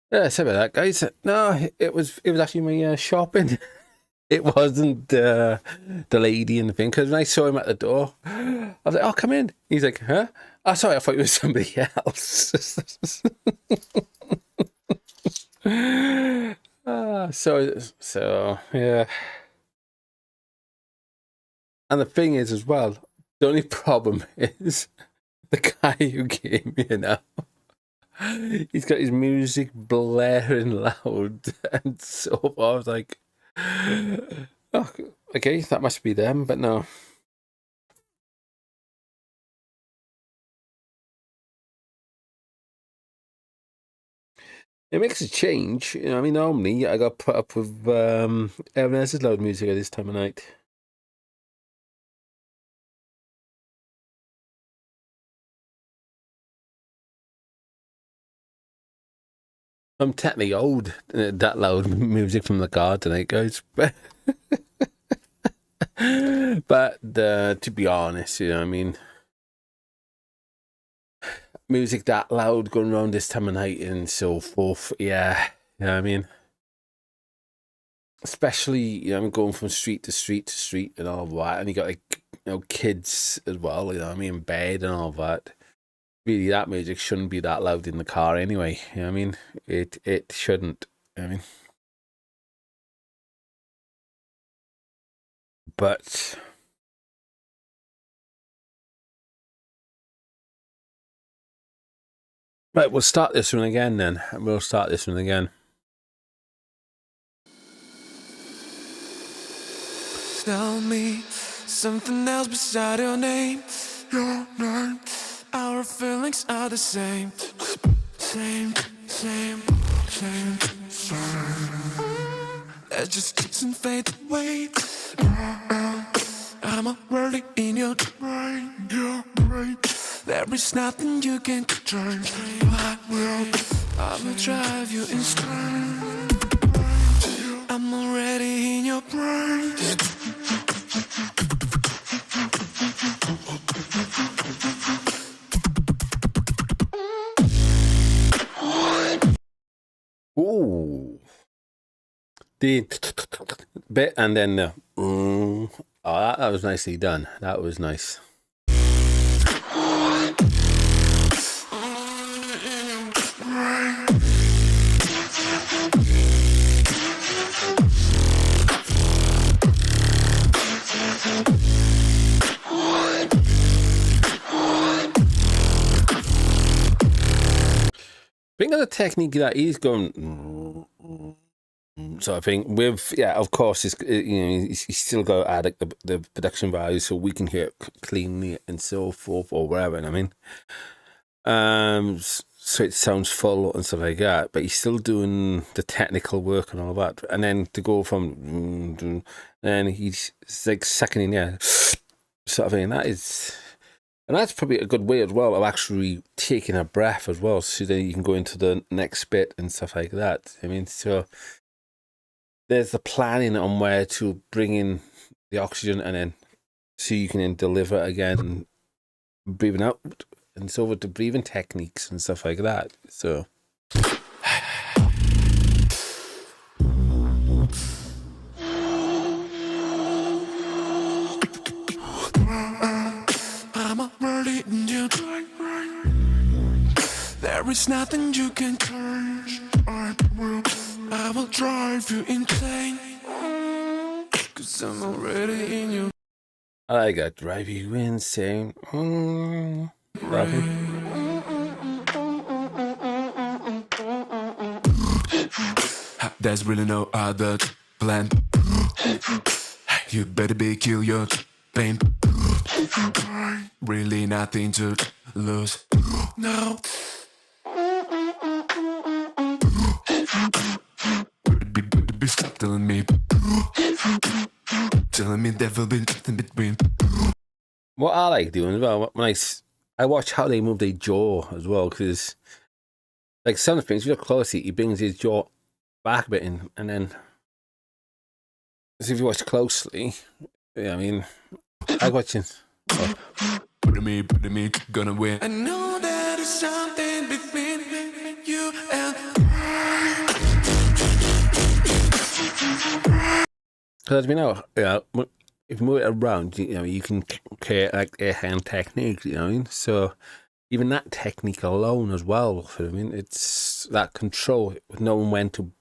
Yeah, sorry about that, guys. No, it was actually my shopping. It wasn't the lady in the thing, because when I saw him at the door, I was like, "Oh, come in." He's like, "Huh?" Oh, sorry, I thought it was somebody else. So yeah. And the thing is, as well, the only problem is the guy who came in now. He's got his music blaring loud, and so I was like, "Oh, okay, that must be them," but no. It makes a change. I mean, normally I got put up with everyone else's loud music at this time of night. I'm technically old. That loud music from the car tonight, guys. But to be honest, I mean, music that loud going around this time of night and so forth. Yeah, I mean, especially I'm going from street to street to street and all that, and you got like kids as well. I mean, in bed and all that. Really, that music shouldn't be that loud in the car anyway. I mean, it shouldn't. I mean, but right, we'll start this one again then. We'll start this one again. Tell me something else beside your name. Your name. Our feelings are the same. Same. Let's just kiss and fade away. I'm already in your brain. There is nothing you can change. I will drive you insane. I'm already in your brain. Ooh, the bit and then the oh, that was nicely done. That was nice. Think of the technique that he's going. So I think with of course, he's still got to add like, the production value so we can hear it cleanly and so forth or whatever. I mean, so it sounds full and stuff like that. But he's still doing the technical work and all that. And then to go from, and he's like seconding, sort of thing. And that's probably a good way as well of actually taking a breath as well, so then you can go into the next bit and stuff like that. I mean, so there's the planning on where to bring in the oxygen and then so you can then deliver again, breathing out and so with the breathing techniques and stuff like that. So I'm already in your brain. There is nothing you can change. I will drive you insane. 'Cause I'm already in your I got drive you insane. There's really no other plan. You better be kill your pain. Really nothing to lose. No. Be stop telling me there will be nothing between. What I like doing as well, when I watch how they move their jaw as well, because like some things, if you look closely, he brings his jaw back a bit in, and then so if you watch closely, I mean, I watching. Oh. Put me, gonna win. I know that there's something between you and I. Because as we know, if you move it around, you can create like a hand technique. You know what I mean? So even that technique alone as well. I mean, it's that control, knowing when to.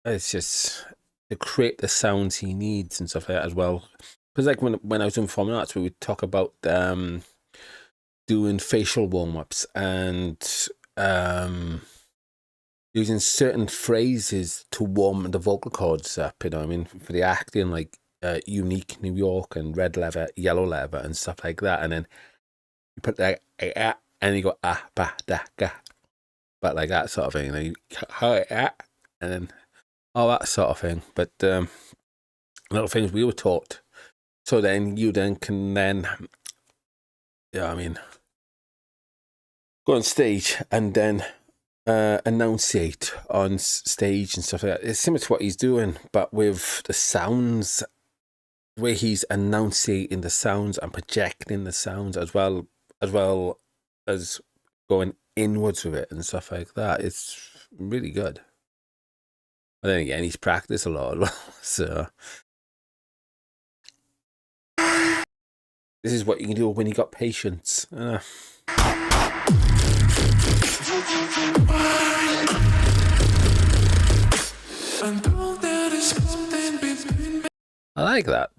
It's just to create the sounds he needs and stuff like that as well. Because like when I was doing performing arts, we would talk about doing facial warm ups and using certain phrases to warm the vocal cords up. You know, what I mean, for the acting, like Unique New York and Red Leather, Yellow Leather, and stuff like that. And then you put that and you go ba da ga, but like that sort of thing. And then and then all that sort of thing. But little things we were taught. So then you can go on stage and then enunciate on stage and stuff like that. It's similar to what he's doing, but with the sounds, the way he's enunciating the sounds and projecting the sounds as well as going inwards with it and stuff like that. It's really good. But then again, he's practiced a lot, so this is what you can do when you got patience. I like that.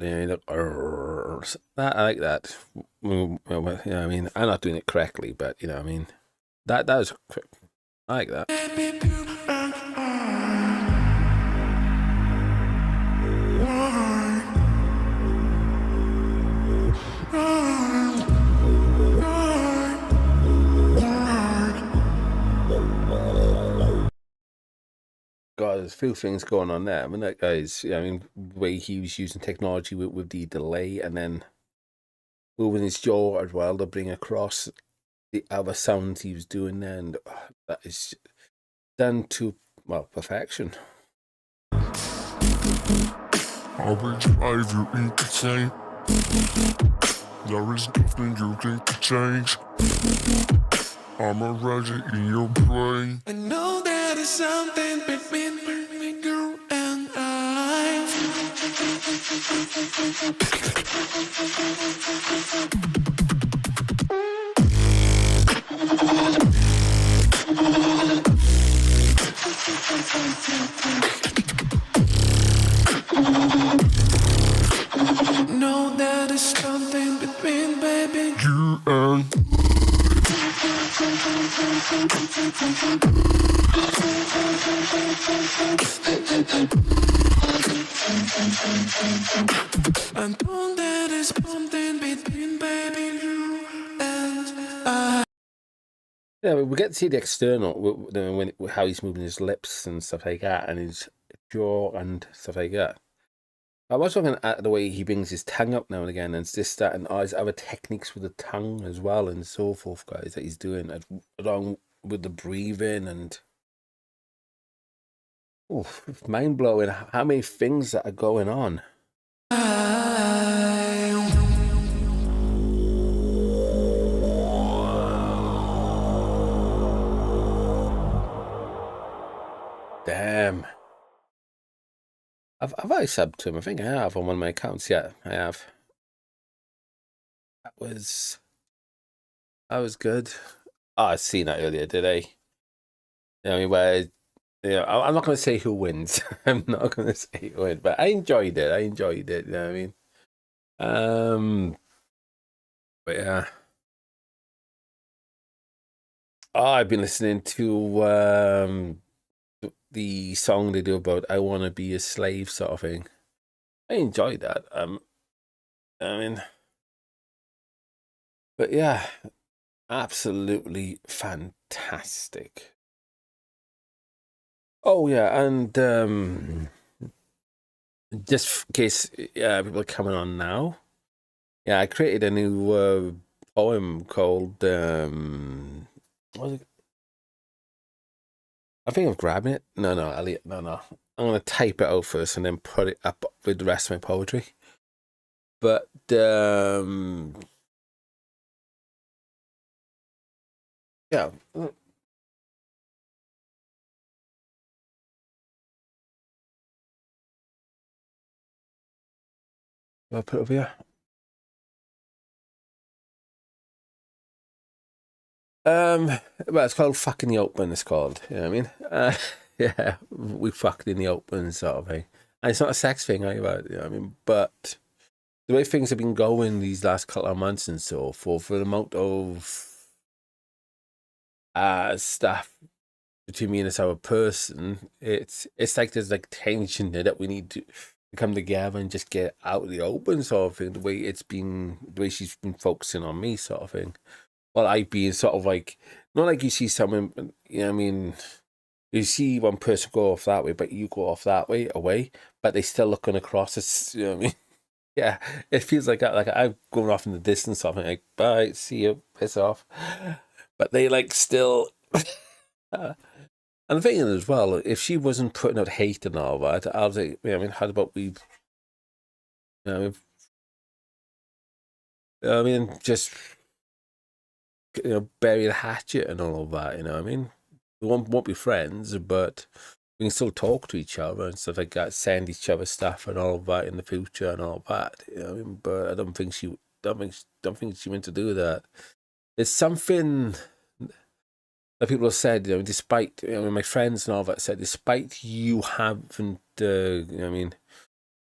I like that. I mean, I'm not doing it correctly, but I mean, that was. I like that. God, there's a few things going on there. I mean, that guy's. I mean, the way he was using technology with the delay, and then moving his jaw as well to bring across the other sounds he was doing there, and that is done to perfection. I will drive you insane. There is nothing you can change. I'm already in your brain. I know there is something between you and I. Know there is something between baby you and and know there is something between baby you and I. Yeah, we get to see the external when how he's moving his lips and stuff like that, and his jaw and stuff like that. I was looking at the way he brings his tongue up now and again, and this, that, and his other techniques with the tongue as well, and so forth, guys, that he's doing along with the breathing and mind blowing. How many things that are going on? Damn. Have I subbed to him? I think I have on one of my accounts. Yeah, I have. That was good. Oh, I seen that earlier, did I? I mean, where I'm not going to say who wins. I'm not going to say who wins, but I enjoyed it. You know what I mean? But yeah. Oh, I've been listening to the song they do about "I Want to Be a Slave" sort of thing. I enjoyed that. I mean, but yeah, absolutely fantastic. Oh yeah, and just in case people are coming on now, yeah, I created a new poem called what was it? I think I'm grabbing it. No, Elliot, no. I'm gonna type it out first and then put it up with the rest of my poetry. But yeah. I'll put it over here. Well, it's called fucking the open. It's called. You know what I mean? Yeah, we fucked in the open sort of thing. And it's not a sex thing either. You know what I mean? But the way things have been going these last couple of months and so forth, for the amount of stuff between me and this other person, it's like there's like tension there that we need to come together and just get out of the open sort of thing. The way she's been focusing on me sort of thing. Well, I've been sort of like, not like you see someone, you know what I mean, you see one person go off that way, but you go off that way, away, but they still looking across, it's, you know what I mean? Yeah, it feels like that. Like I'm going off in the distance, something like, bye, see you, piss off. But they like still. And the thing is, as well, if she wasn't putting out hate and all that, I was like, I mean, how about we, you know, I mean, just bury the hatchet and all of that. You know, what I mean, we won't be friends, but we can still talk to each other and stuff like that, send each other stuff and all of that in the future and all that. You know, what I mean, but I don't think she meant to do that. It's something that people have said, despite, my friends and all that said, despite you haven't, I mean,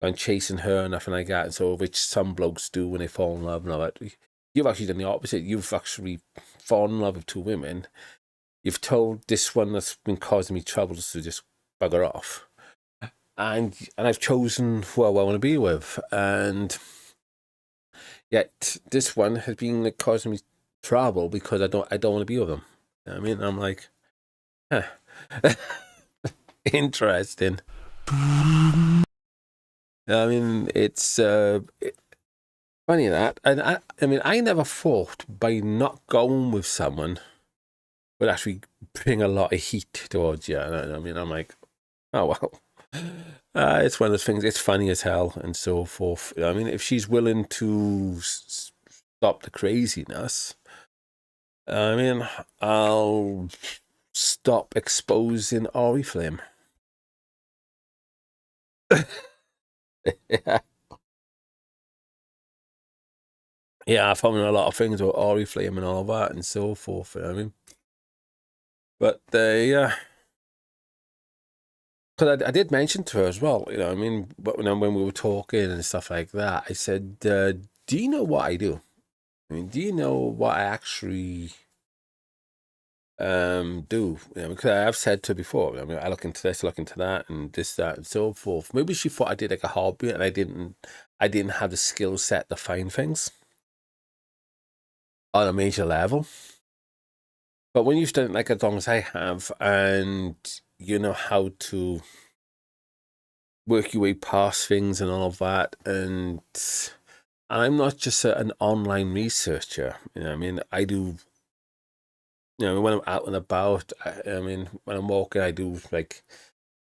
gone chasing her or nothing like that, and so, which some blokes do when they fall in love and all that, you've actually done the opposite. You've actually fallen in love with two women. You've told this one that's been causing me troubles to just bugger off. And I've chosen who I want to be with. And yet this one has been like, causing me trouble because I don't want to be with them. I mean, I'm like, huh. Interesting. I mean, it's funny that, and I mean, I never thought by not going with someone would actually bring a lot of heat towards you. I mean, I'm like, oh well, it's one of those things. It's funny as hell and so forth. I mean, if she's willing to stop the craziness, I mean, I'll stop exposing Oriflame. Yeah. Yeah, I found a lot of things about Oriflame and all that and so forth. You know what I mean, but yeah, because I did mention to her as well. You know, I mean, but when we were talking and stuff like that, I said, "Do you know what I do? I mean, do you know what I actually do?" You know, because I've said to her before. I mean, I look into this, look into that, and this, that, and so forth. Maybe she thought I did like a hobby, and I didn't have the skill set to find things on a major level. But when you've done it like as long as I have, and you know how to work your way past things and all of that, and I'm not just an online researcher. You know, I mean, I do. You know, when I'm out and about, I mean, when I'm walking, I do like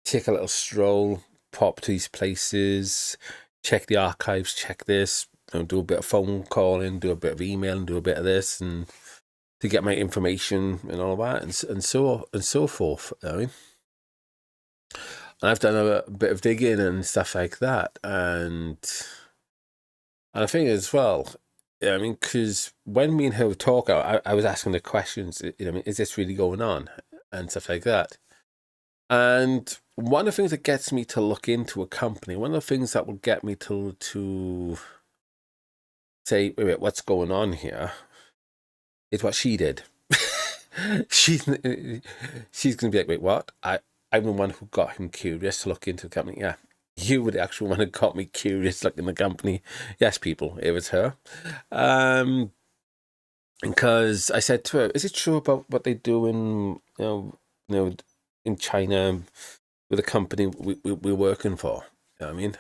take a little stroll, pop to these places, check the archives, check this, do a bit of phone calling, do a bit of emailing, do a bit of this, and to get my information and all that, and so forth. You know what I mean? And I've done a bit of digging and stuff like that, and I think as well. Yeah, I mean, because when me and her would talk, I was asking the questions. You know, I mean, is this really going on and stuff like that? And one of the things that gets me to look into a company, one of the things that will get me to say, wait, what's going on here, is what she did. she's going to be like, wait, what? I'm the one who got him curious to look into the company. Yeah, you were the actual one who got me curious looking at the company. Yes, people, it was her. Because I said to her, is it true about what they do in, in China with the company we're working for? You know what I mean?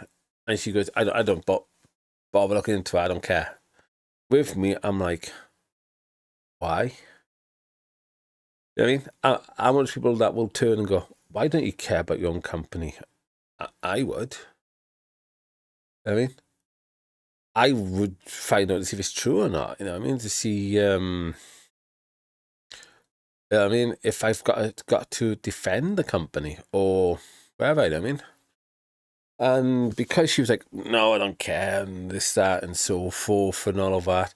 And she goes, I don't bother looking into it. I don't care. With me, I'm like, why? You know what I mean? I'm one of those people that will turn and go, why don't you care about your own company? I would. You know what I mean? I would find out to see if it's true or not. You know what I mean? To see, you know what I mean, if I've got to defend the company or whatever. You know what I mean? And because she was like, no, I don't care, and this, that, and so forth, and all of that.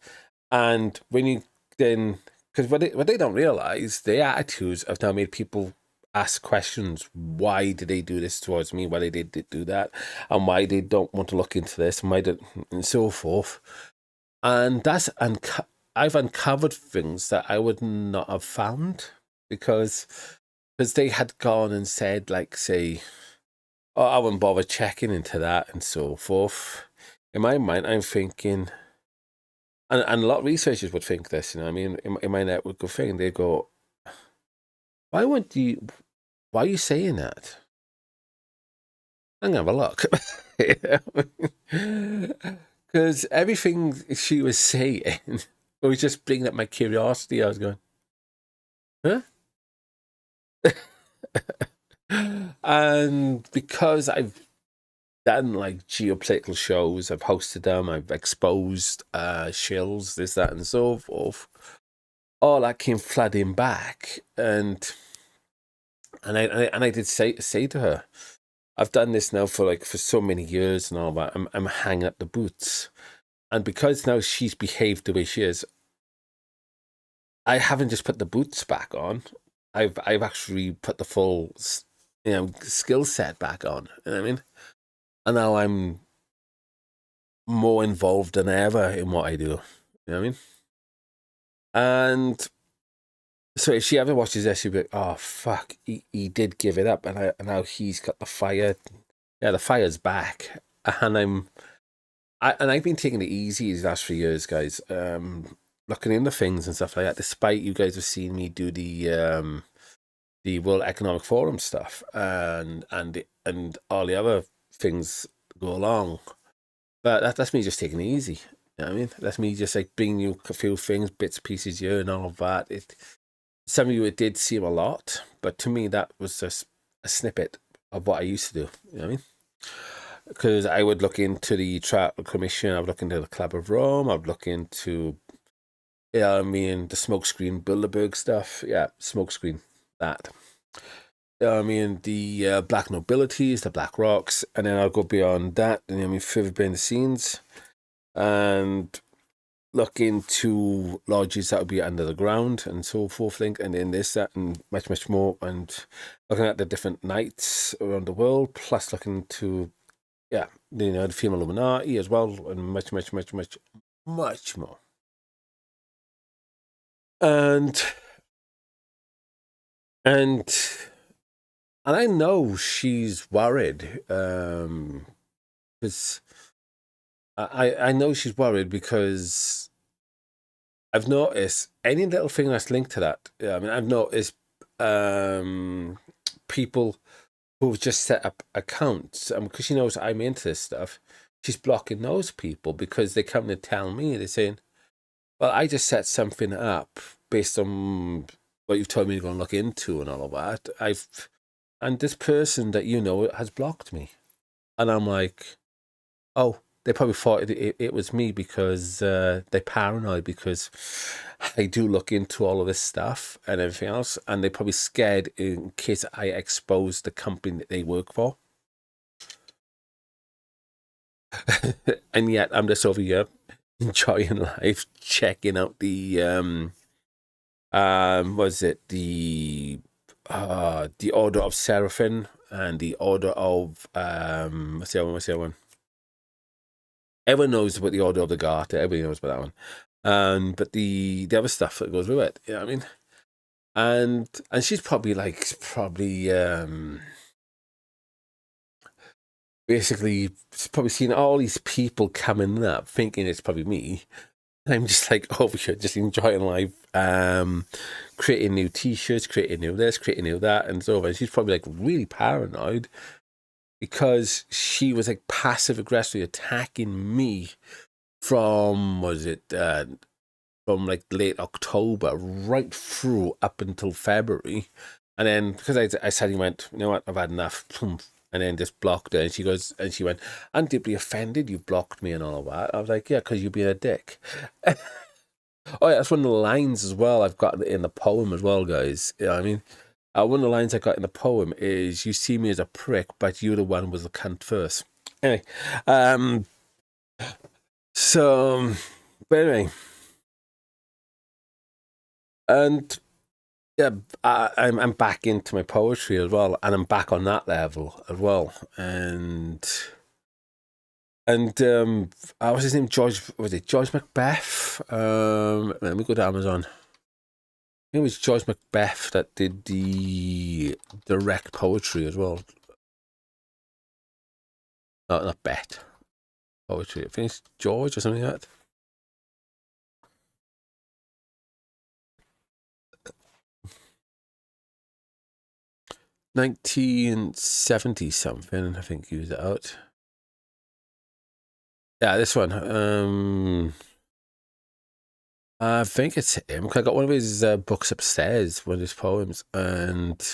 And when you then, because what they don't realize, their attitudes have now made people ask questions. Why did they do this towards me? Why they did do that? And why they don't want to look into this? And why did, and so forth. And I've uncovered things that I would not have found because they had gone and said, like, say, oh, I wouldn't bother checking into that and so forth. In my mind, I'm thinking, and a lot of researchers would think this, you know what I mean? In my network of thing, they go, why are you saying that? I'm going to have a look. Because everything she was saying was just bringing up my curiosity. I was going, huh? And because I've done like geopolitical shows, I've hosted them, I've exposed shills, this, that, and so forth. All that came flooding back, and I did say to her, I've done this now for so many years and all that. I'm hanging up the boots, and because now she's behaved the way she is, I haven't just put the boots back on. I've actually put the full, skill set back on. You know what I mean? And now I'm more involved than ever in what I do. You know what I mean? And so if she ever watches this, she'll be like, oh, fuck, he did give it up. And now he's got the fire. Yeah, the fire's back. And I've been taking it easy these last 3 years, guys. Looking into things and stuff like that, despite you guys have seen me do the World Economic Forum stuff and all the other things go along. But that's me just taking it easy. You know what I mean? That's me just like bringing you a few things, bits, pieces here and all of that. Some of you, it did seem a lot, but to me, that was just a snippet of what I used to do. You know what I mean? Because I would look into the Triathlon Commission, I would look into the Club of Rome, I would look into, the Smokescreen Bilderberg stuff. Yeah, Smokescreen, that. The Black Nobilities, the Black Rocks, and then I'll go beyond that, and further behind the scenes, and look into lodges that would be under the ground and so forth, and then this, that, and much, much more, and looking at the different nights around the world, plus looking to, the female Illuminati as well, and much, much, much, much, much more. And I know she's worried, because I know she's worried because I've noticed any little thing that's linked to that. I've noticed people who've just set up accounts, because she knows I'm into this stuff. She's blocking those people because they come to tell me, they're saying, well, I just set something up based on what you've told me to go and look into and all of that. And this person that has blocked me. And I'm like, oh, they probably thought it was me because they're paranoid because I do look into all of this stuff and everything else. And they're probably scared in case I expose the company that they work for. And yet I'm just over here enjoying life, checking out the the Order of Seraphim and the Order of what's the other one? Everyone knows about the Order of the Garter. Everybody knows about that one. But the other stuff that goes with it, you know what I mean? And she's probably basically probably seeing all these people coming up, thinking it's probably me. I'm just like over here, just enjoying life, creating new T-shirts, creating new this, creating new that, and so on. And she's probably like really paranoid because she was like passive aggressively attacking me from from like late October right through up until February, and then because I suddenly went, you know what, I've had enough. And then just blocked her, and she went, I'm deeply offended you've blocked me and all of that. I was like, yeah, because you've been a dick. Oh yeah, that's one of the lines as well I've got in the poem as well, guys. You know what I mean? One of the lines I got in the poem is, you see me as a prick, but you're the one with the cunt first. Anyway, so, but anyway, and yeah, I'm back into my poetry as well, and I'm back on that level as well, and what was his name? George Macbeth? Let me go to Amazon. I think it was George Macbeth that did the direct poetry as well. No, not Bet. Poetry. I think it's George or something like that. $1970 something, I think he was out. Yeah, this one. I think it's him. I got one of his books upstairs, one of his poems, and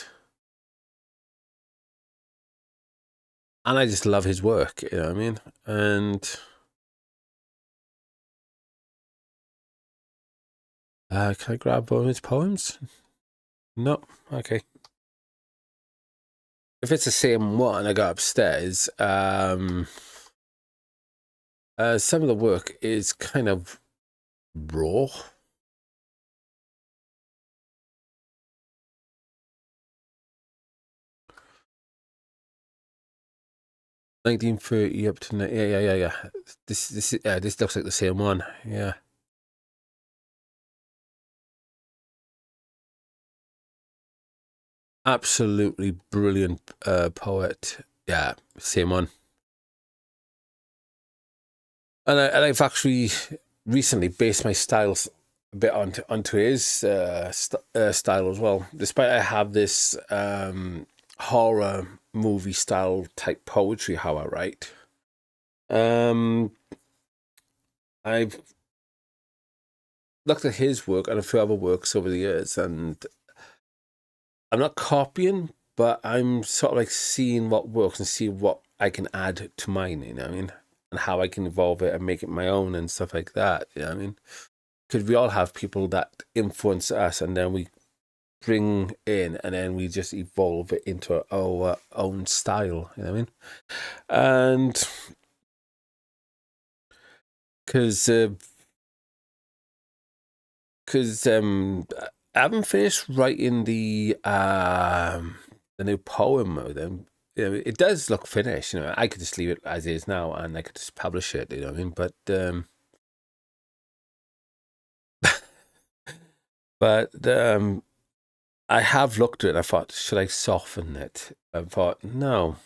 I just love his work. You know what I mean? And can I grab one of his poems? No. Okay. If it's the same one I got upstairs, some of the work is kind of raw. $1930 up to yeah. This looks like the same one. Yeah. Absolutely brilliant poet. Yeah, same one. And I've actually recently based my styles a bit onto his style as well. Despite I have this horror movie style type poetry, how I write. I've looked at his work and a few other works over the years, and I'm not copying, but I'm sort of like seeing what works and see what I can add to mine, you know what I mean? And how I can evolve it and make it my own and stuff like that, you know what I mean? Because we all have people that influence us, and then we bring in, and then we just evolve it into our own style, you know what I mean? And because I haven't finished writing the new poem with them. You know, it does look finished. You know, I could just leave it as is now, and I could just publish it. You know what I mean? But I have looked at it. I thought, should I soften it? I thought, no.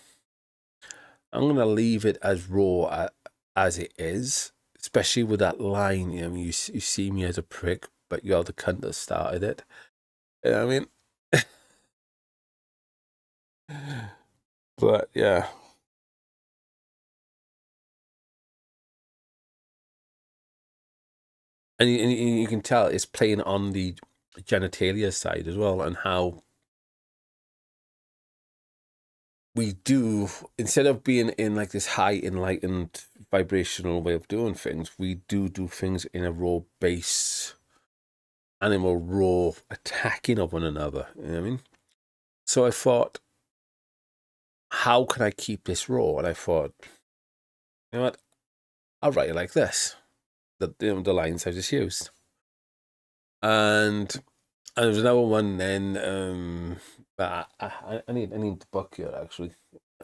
I'm gonna leave it as raw as it is, especially with that line. You know, you see me as a prick, but you're the cunt that started it. You know what I mean? But yeah. And you can tell it's playing on the genitalia side as well, and how we do, instead of being in like this high enlightened vibrational way of doing things, we do things in a raw base, animal raw attacking of one another. You know what I mean? So I thought, how can I keep this raw? And I thought, you know what? I'll write it like this. The lines I just used. And there's another one then, but I need the book here actually.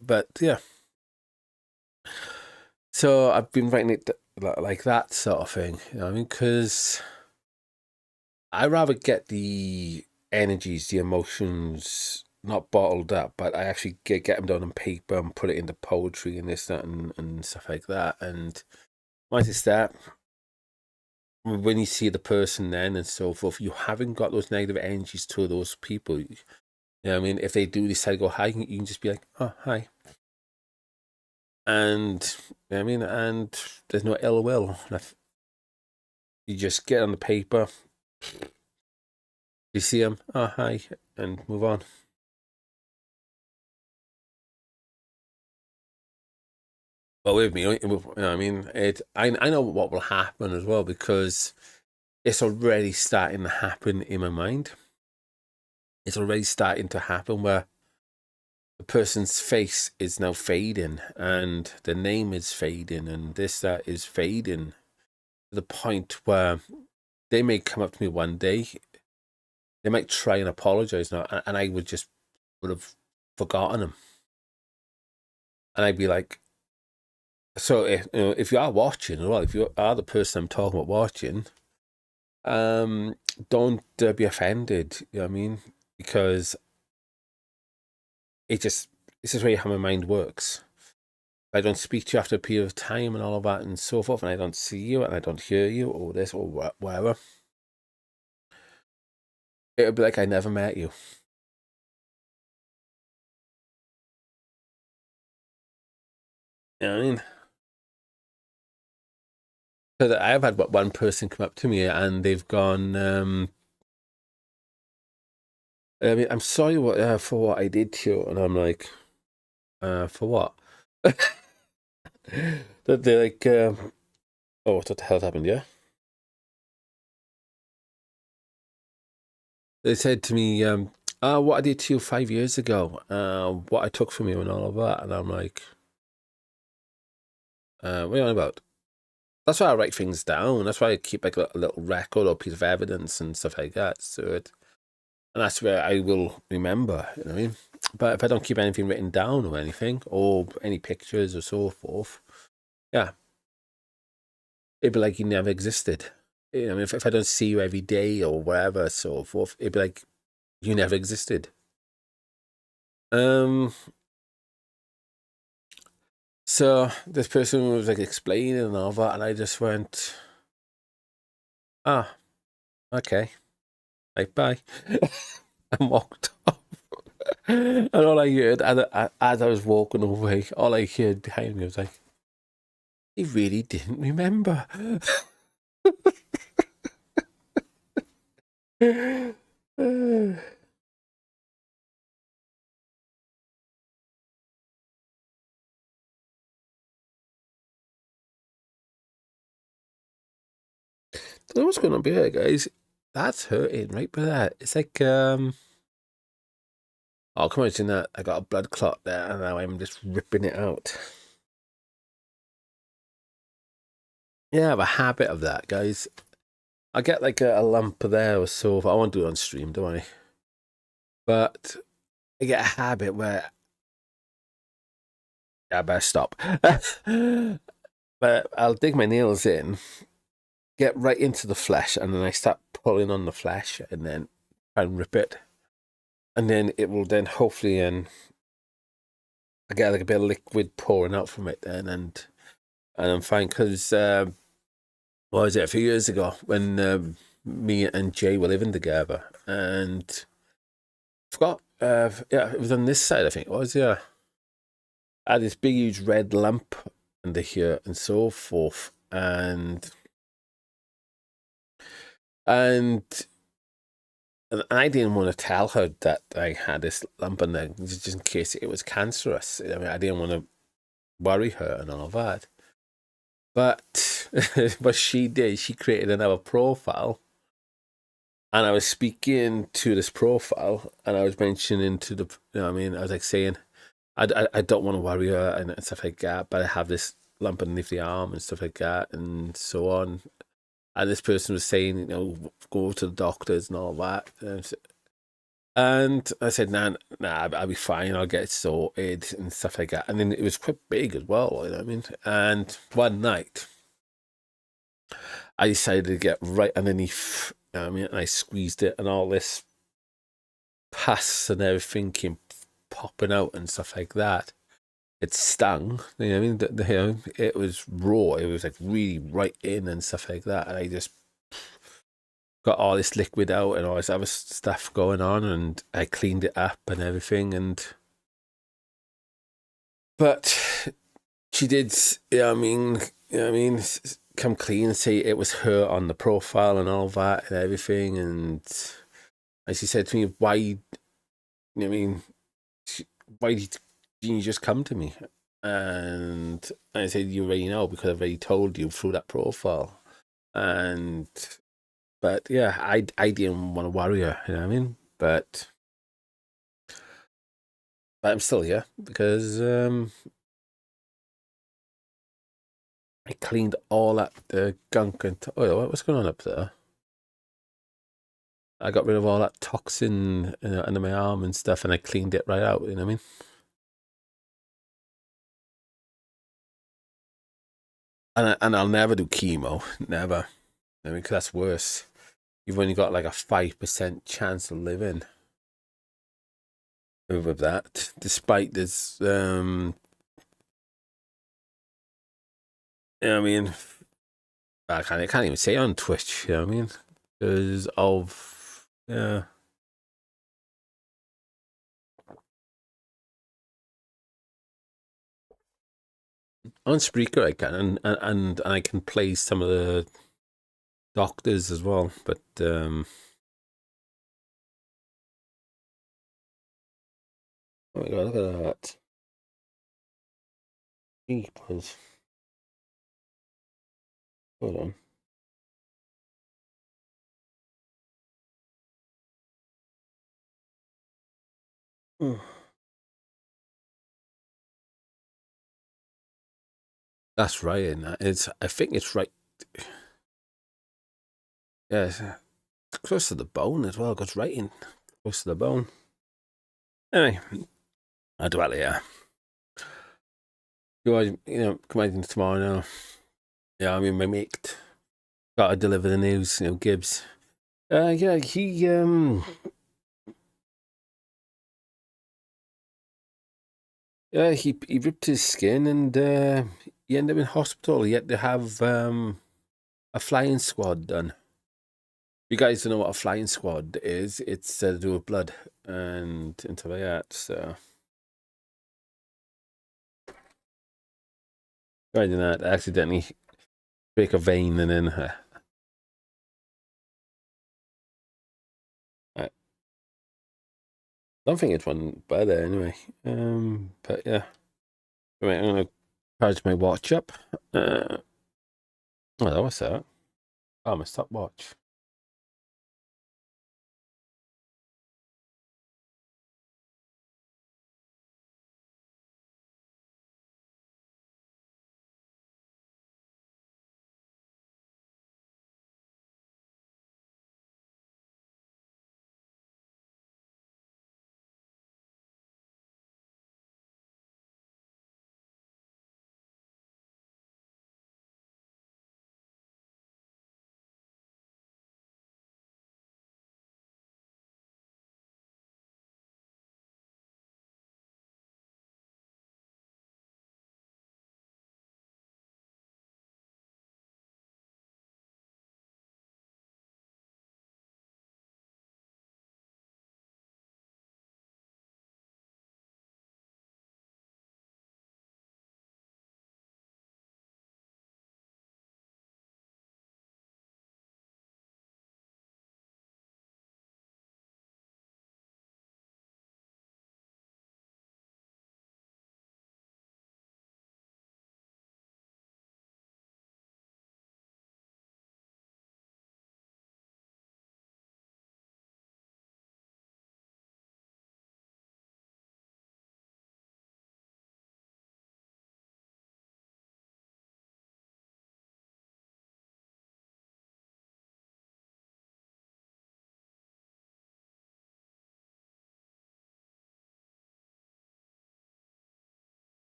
But yeah, so I've been writing it like that sort of thing. You know what I mean? Because I rather get the energies, the emotions, not bottled up, but I actually get them down on paper and put it into poetry and this, that, and stuff like that. And once it's that, when you see the person then and so forth, you haven't got those negative energies to those people. You know what I mean? If they do decide to go hi, you can just be like, oh, hi. And, you know what I mean? And there's no ill will. You just get on the paper, you see them, oh, hi, and move on. But with me, you know what I mean? I know what will happen as well, because it's already starting to happen in my mind. It's already starting to happen where the person's face is now fading, and the name is fading, and this, that is fading, to the point where they may come up to me one day, they might try and apologize now, and I would have forgotten them. And I'd be like, so if you are watching, well, if you are the person I'm talking about watching, don't be offended. You know what I mean? Because this is how my mind works. If I don't speak to you after a period of time and all of that and so forth, and I don't see you and I don't hear you or this or whatever, it'll be like I never met you. You know what I mean? Because I've had one person come up to me and they've gone, I mean, I'm sorry for what I did to you. And I'm like, for what? They're like, oh, what the hell happened, yeah? They said to me, what I did to you 5 years ago, what I took from you and all of that. And I'm like, what are you on about? That's why I write things down. That's why I keep like a little record or piece of evidence and stuff like that. And that's where I will remember, you know what I mean? But if I don't keep anything written down or anything, or any pictures or so forth, yeah, it'd be like you never existed. You know, I mean, if I don't see you every day or whatever, so forth, it'd be like you never existed. So this person was like explaining and all that, and I just went, okay, like bye, and walked off. And all I heard, as I was walking away, all I heard behind me was like, he really didn't remember. Don't know what's going on here, guys. That's hurting right by that. It's like, oh, come on, imagine that. I got a blood clot there, and now I'm just ripping it out. Yeah, I have a habit of that, guys. I get like a lump there or so. I won't do it on stream, do I? But I get a habit where I better stop. But I'll dig my nails in, get right into the flesh, and then I start pulling on the flesh, and then try and rip it, and then it will then hopefully I get like a bit of liquid pouring out from it, then and I'm fine. Because what was it, a few years ago when me and Jay were living together, and I forgot, yeah, it was on this side, I think it was, yeah. I had this big huge red lump under here and so forth, and I didn't want to tell her that I had this lump in there, just in case it was cancerous. I mean, I didn't want to worry her and all that. But what she did, she created another profile, and I was speaking to this profile, and I was mentioning to the, you know what I mean, I was like saying, I don't want to worry her and stuff like that, but I have this lump underneath the arm and stuff like that, and so on. And this person was saying, you know, go to the doctors and all that. And I said, nah, I'll be fine. I'll get it sorted and stuff like that. And then it was quite big as well, you know what I mean? And one night, I decided to get right underneath, you know what I mean? And I squeezed it, and all this pus and everything came popping out and stuff like that. It stung, you know what I mean? It was raw. It was like really right in and stuff like that. And I just got all this liquid out and all this other stuff going on, and I cleaned it up and everything. But she did, you know what I mean, come clean and say it was her on the profile and all that and everything. And she said to me, why, you know what I mean, why didn't you just come to me? And I said, you already know, because I've already told you through that profile. But yeah, I didn't want to worry her, you know what I mean? But But I'm still here because I cleaned all that gunk and what's going on up there? I got rid of all that toxin under my arm and stuff, and I cleaned it right out. You know what I mean? And I'll never do chemo, never. I mean, 'cause that's worse. You've only got like a 5% chance of living with that, despite this. You know what I mean? I can't even say on Twitch. You know what I mean? Because of on Spreaker I can, and I can play some of the doctors as well, but oh my god, look at that. Jeepers. Hold on. That's right, in that. I think it's right. Yeah, it's close to the bone as well. It goes right in close to the bone. Anyway, I'll do it later. Come out tomorrow now. Yeah, I mean, my mate got to deliver the news. Gibbs. Yeah, he Yeah, he ripped his skin and he ended up in hospital. He had to have a flying squad done. You guys don't know what a flying squad is. It's to do with blood and stuff like that. So, right in that, accidentally break a vein and then. I don't think it's one by there anyway. But yeah. Right, I'm gonna charge my watch up. Oh, that was that. Oh, my stopwatch.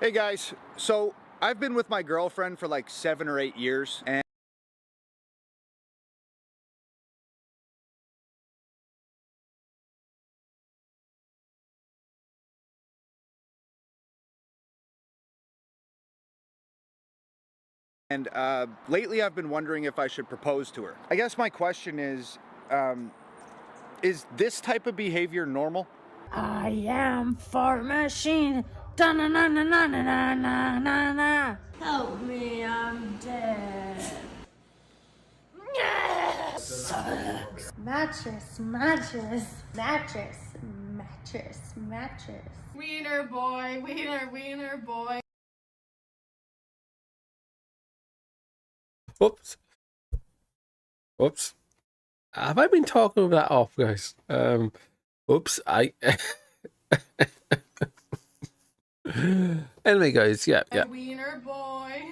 Hey guys, so I've been with my girlfriend for like 7 or 8 years, and lately I've been wondering if I should propose to her. I guess my question is is this type of behavior normal? I am fart machine. Da na na na na na na na na na. Help me, I'm dead. Mattress, mattress, mattress, mattress, mattress. Wiener boy, wiener, wiener boy. Whoops. Whoops. Have I been talking that off, guys? Oops. Anyway, guys, yeah. A wiener boy.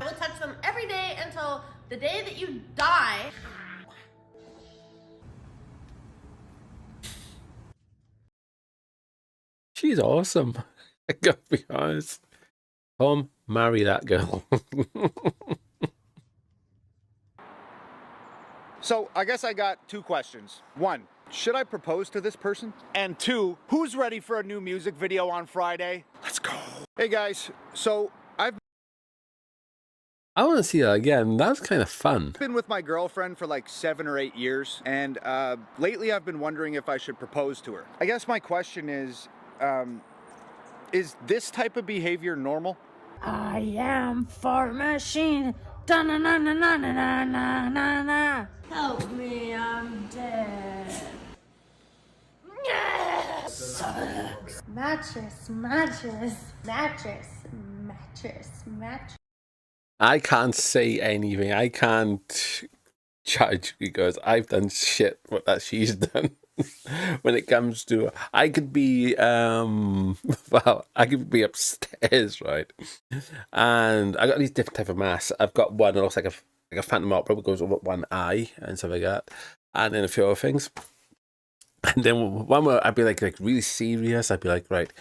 I will touch them every day until the day that you die. She's awesome. I gotta be honest. Tom, marry that girl. So I guess I got two questions. One, should I propose to this person? And two, who's ready for a new music video on Friday? Let's go. Hey guys, so I've I want to see that again. That's kind of fun. been with my girlfriend for like 7 or 8 years, and lately I've been wondering if I should propose to her. I guess my question is this type of behavior normal? I am fart machine. Da na na na na na na na na na. Help me, I'm dead. Mattress, mattress, mattress, mattress, mattress. I can't say anything. I can't judge because I've done shit what that she's done. When it comes to, I could be well, I could be upstairs, right? And I got these different type of masks. I've got one that looks like a phantom opera, that goes over one eye and stuff like that, and then a few other things. And then one where I'd be like really serious. I'd be like, right,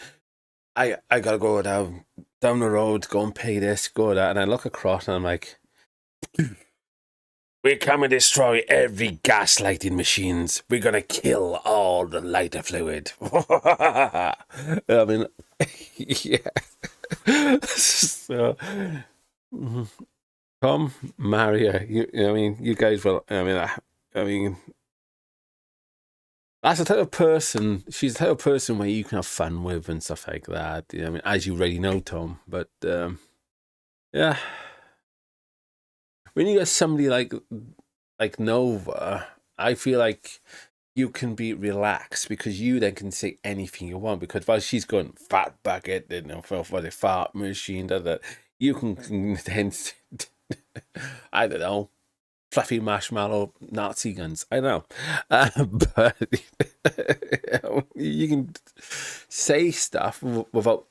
I gotta go down the road, go and pay this, go that, and I look across and I'm like, we come and destroy every gaslighting machines. We're gonna kill all the lighter fluid. I mean, yeah. So, Tom, Maria, I mean, you guys will. I mean, that's the type of person. She's the type of person where you can have fun with and stuff like that. You know, I mean, as you already know, Tom. But yeah. When you got somebody like Nova, I feel like you can be relaxed because you then can say anything you want. Because while she's going fat bucket, you know, for the fart machine, that you can then, I don't know, fluffy marshmallow Nazi guns. I know, but you can say stuff without.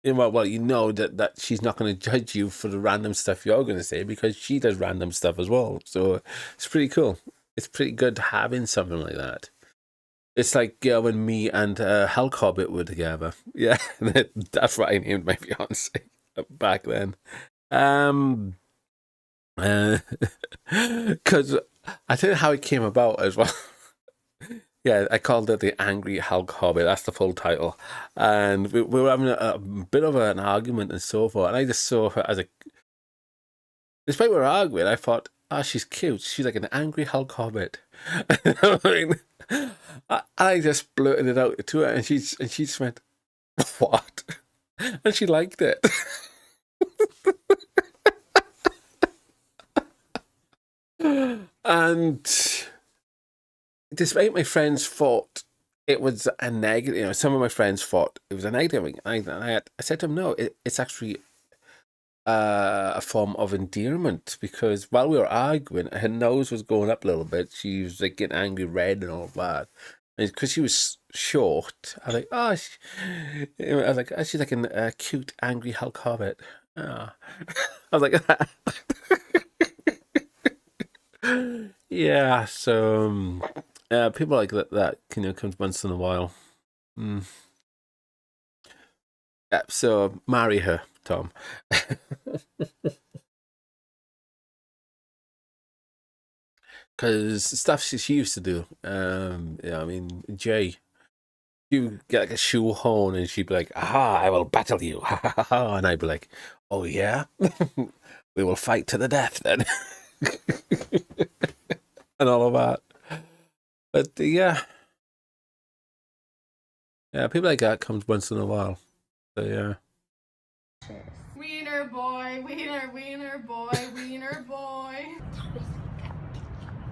Well, you know that she's not going to judge you for the random stuff you're going to say because she does random stuff as well. So it's pretty cool. It's pretty good having something like that. It's like when me and Hulk Hobbit were together. Yeah, that's what I named my fiance back then. Because I tell you how it came about as well. Yeah, I called it the Angry Hulk Hobbit. That's the full title. And we were having a bit of an argument and so forth. And I just saw her as despite we were arguing, I thought, oh, she's cute. She's like an Angry Hulk Hobbit. I mean, I just blurted it out to her, and she just went, what? And she liked it. And despite my friends thought it was a negative, you know, some of my friends thought it was a negative thing. I said to them, no, it's actually a form of endearment because while we were arguing, her nose was going up a little bit. She was like getting angry red and all that. And because she was short, I was like, I was like, oh, she's like a cute, angry Hulk Hobbit. Oh. I was like, yeah, so people like that you know, comes once in a while. Yeah, so marry her, Tom. Because stuff she used to do. Yeah, I mean, Jay, you get like a shoehorn and she'd be like, aha, I will battle you. And I'd be like, oh yeah? We will fight to the death then. and all of that. But yeah, people like that comes once in a while. So yeah. Wiener boy, wiener boy, wiener boy.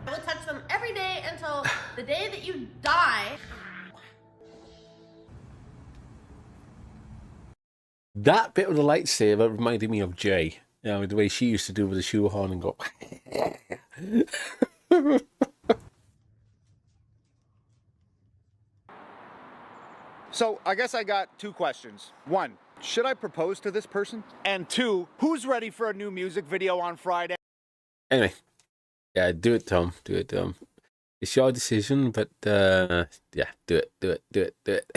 I will touch them every day until the day that you die. That bit of the lightsaber reminded me of Jay. You know, the way she used to do with the shoehorn and go. So I guess I got two questions. One, should I propose to this person? And two, who's ready for a new music video on Friday? Anyway, yeah, do it, Tom. Do it, Tom. It's your decision, but yeah, do it.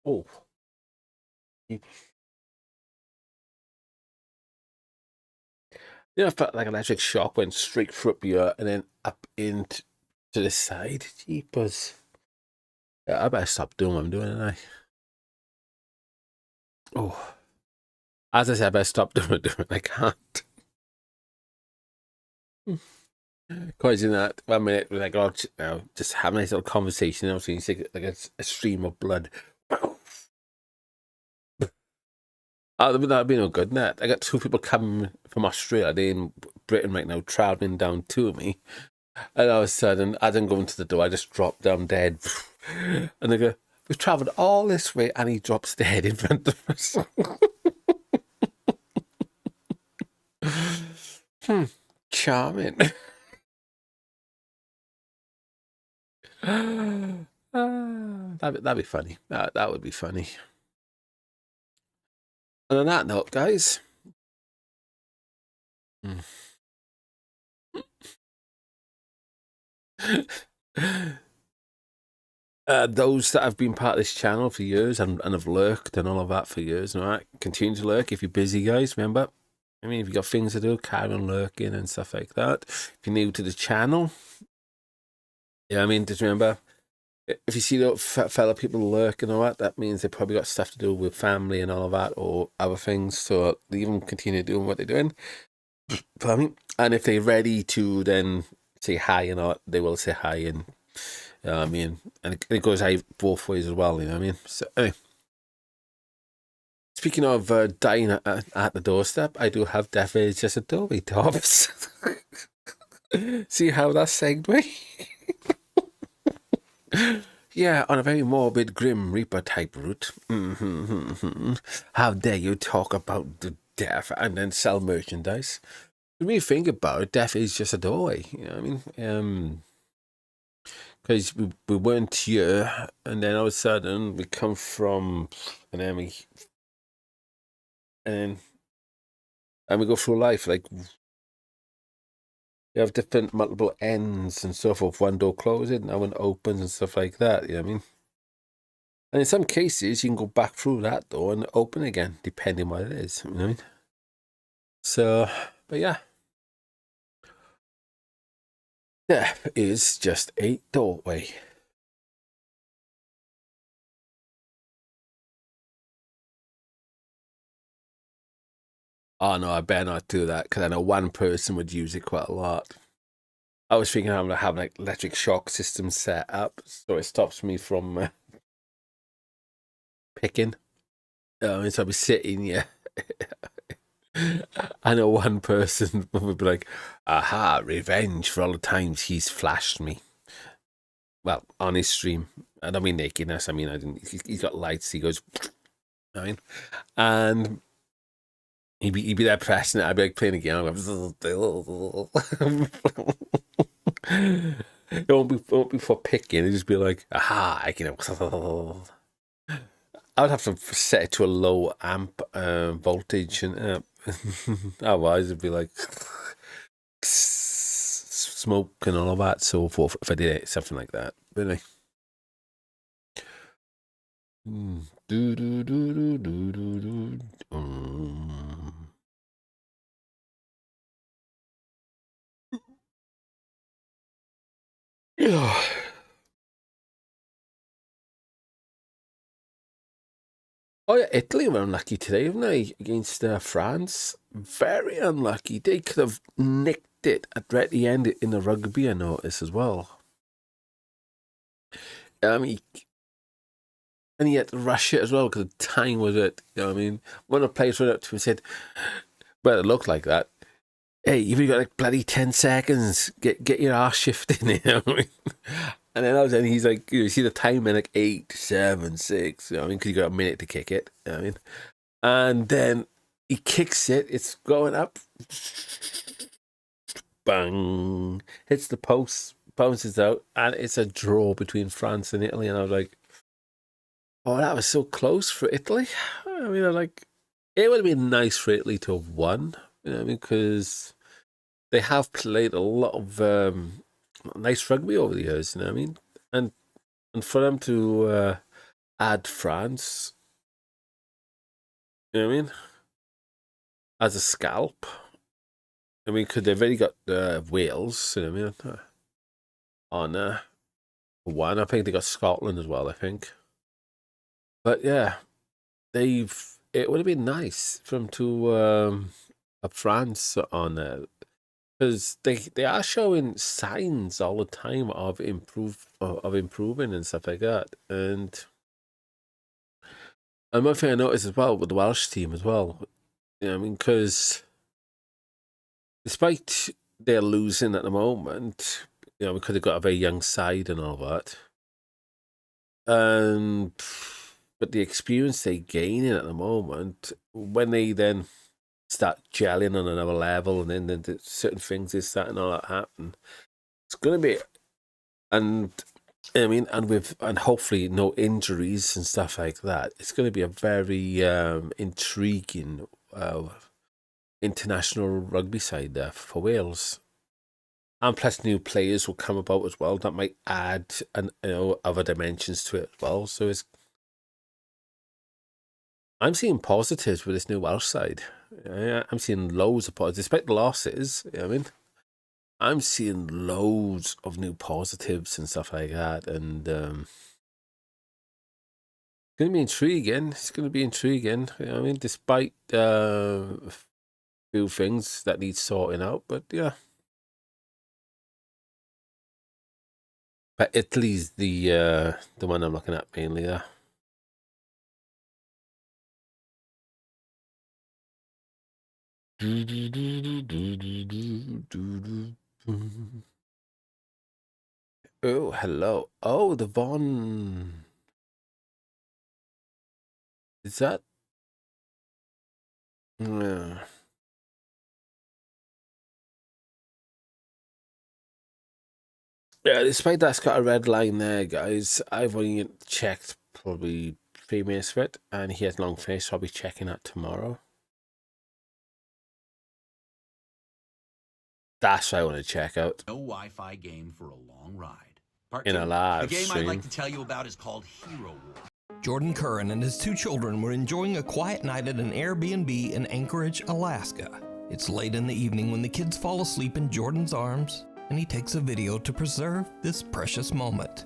Oh. You know, I felt like an electric shock went straight through up here and then up into the side. Jeepers. Yeah, I better stop doing what I'm doing, don't I? Oh. As I said, I better stop doing it. I can't. Because in that 1 minute, we're like, oh, you know, just have a nice little conversation. And obviously, you see like a stream of blood. Oh, that'd be no good, that. I got two people coming from Australia. They're in Britain right now, travelling down to me. And all of a sudden, I didn't go into the door. I just dropped down dead. And they go, we've travelled all this way, and he drops dead in front of us. Charming. That'd be funny. That would be funny. And on that note, guys. Those that have been part of this channel for years and have lurked and all of that for years, all right, continue to lurk if you're busy, guys. Remember, I mean, if you've got things to do, carry on lurking and stuff like that. If you're new to the channel, yeah, I mean, just remember, if you see the fellow people lurking and all that, that means they probably got stuff to do with family and all of that or other things. So leave them continue doing what they're doing. And if they're ready to then say hi and all, they will say hi. And I mean, and it goes both ways as well. You know what I mean? So anyway, speaking of dying at the doorstep, I do have Death is Just a Doorway, Tops. See how that segue? Yeah, on a very morbid, grim Reaper type route. How dare you talk about the death and then sell merchandise? When you think about it, death is just a doorway. You know what I mean? Because we weren't here, and then all of a sudden we come from, and then we go through life like. You have different multiple ends and so forth. One door closes, now one opens and stuff like that. You know what I mean? And in some cases, you can go back through that door and open again, depending what it is. You know what I mean? So, but yeah. Death is just a doorway. Oh no, I better not do that because I know one person would use it quite a lot. I was thinking I'm gonna have like electric shock system set up so it stops me from picking. So I'll be sitting here. I know one person would be like, aha, revenge for all the times he's flashed me. Well, on his stream. I don't mean nakedness. I mean, he's got lights. He goes, I mean, and he'd be there pressing it. I'd be like playing a game. It won't be for picking. It'd just be like, aha, I can. I would have to set it to a low amp voltage, and otherwise it'd be like smoke and all of that. So forth. If I did it, something like that. But anyway. Do do do do do do do. Yeah. Oh yeah, Italy were unlucky today, haven't they? Against France. Very unlucky. They could have nicked it at the end in the rugby, I noticed as well. And he had to rush it as well because the time was it. You know what I mean? One of the players went up to him and said, well, it looked like that. Hey, you've only got like bloody 10 seconds. Get your ass shifting, you know what I mean? And then all of a sudden he's like, you see the time in like 8, 7, 6, you know what I mean? Because you got a minute to kick it, you know what I mean? And then he kicks it, it's going up. Bang. Hits the post, bounces out, and it's a draw between France and Italy. And I was like, oh, that was so close for Italy. I mean, it would have been nice for Italy to have won, you know what I mean? Because they have played a lot of nice rugby over the years, you know what I mean? And for them to add France, you know what I mean, as a scalp, I mean, because they've already got Wales, you know what I mean, on one. I think they got Scotland as well, I think. But yeah, it would have been nice for them to have France on there. Because they are showing signs all the time of improving and stuff like that. And one thing I noticed as well with the Welsh team as well, you know what I mean, because despite they're losing at the moment, you know, because they've got a very young side and all that, but the experience they're gaining at the moment, when they then start gelling on another level, and then the certain things is starting all that happen, it's going to be, and I mean, and hopefully no injuries and stuff like that, it's going to be a very intriguing international rugby side there for Wales. And plus new players will come about as well that might add other dimensions to it as well. So I'm seeing positives with this new Welsh side. I'm seeing loads of positives, despite the losses. You know what I mean, I'm seeing loads of new positives and stuff like that, and it's going to be intriguing. It's going to be intriguing. You know what I mean, despite a few things that need sorting out, but yeah. But Italy's the one I'm looking at mainly there. Oh, hello. Oh, the Von. Is that? Yeah. Yeah, despite that's got a red line there, guys. I've only checked probably 3 minutes of it, and he has long face, so I'll be checking that tomorrow. That's what I want to check out. No Wi-Fi game for a long ride. In a live The game stream. I'd like to tell you about is called Hero War. Jordan Curran and his 2 children were enjoying a quiet night at an Airbnb in Anchorage, Alaska. It's late in the evening when the kids fall asleep in Jordan's arms, and he takes a video to preserve this precious moment.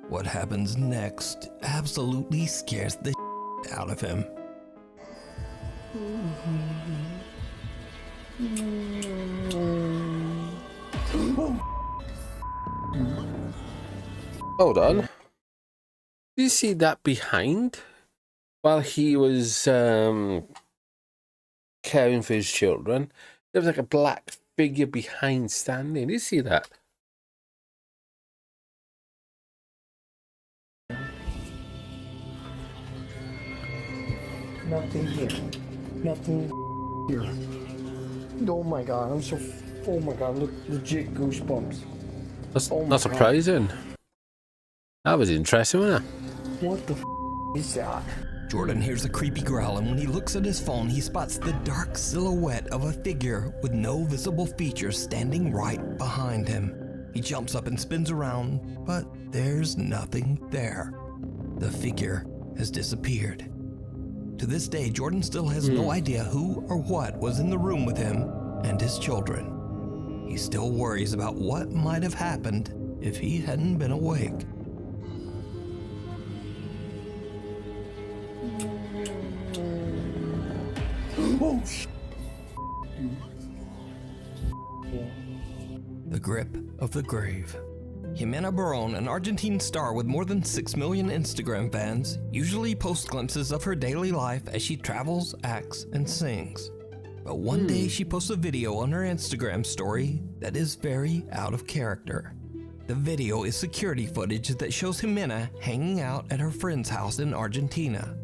What happens next absolutely scares the out of him. Hold on. Did you see that behind? While he was caring for his children, there was like a black figure behind standing. Did you see that? Nothing here. Nothing here. Oh my god, I'm so. Oh my god, look, legit goosebumps. That's Oh my not surprising. That was interesting, wasn't it? What the is that? Jordan hears a creepy growl, and when he looks at his phone, he spots the dark silhouette of a figure with no visible features standing right behind him. He jumps up and spins around, but there's nothing there. The figure has disappeared. To this day, Jordan still has no idea who or what was in the room with him and his children. He still worries about what might have happened if he hadn't been awake. Oh, sh. The grip of the grave. Jimena Barón, an Argentine star with more than 6 million Instagram fans, usually posts glimpses of her daily life as she travels, acts, and sings. But one day she posts a video on her Instagram story that is very out of character. The video is security footage that shows Jimena hanging out at her friend's house in Argentina.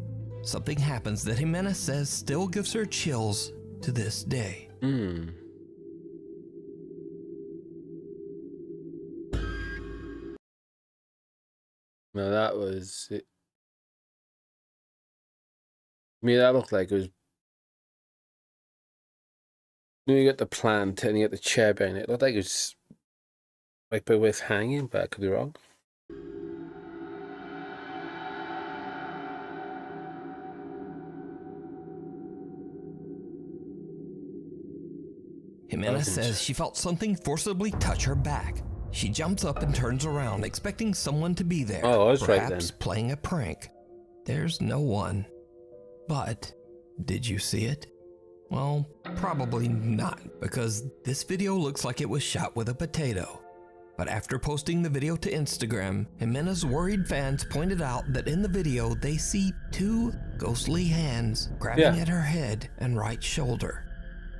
Something happens that Jimena says still gives her chills to this day. No, that was it. I mean, that looked like it was. You got the plant and you got the chair behind it. It looked like it was like by with hanging, but I could be wrong. Jimena says she felt something forcibly touch her back. She jumps up and turns around, expecting someone to be there. Oh, I was right then. Perhaps playing a prank. There's no one. But did you see it? Well, probably not, because this video looks like it was shot with a potato. But after posting the video to Instagram, Jimena's worried fans pointed out that in the video they see 2 ghostly hands grabbing at her head and right shoulder.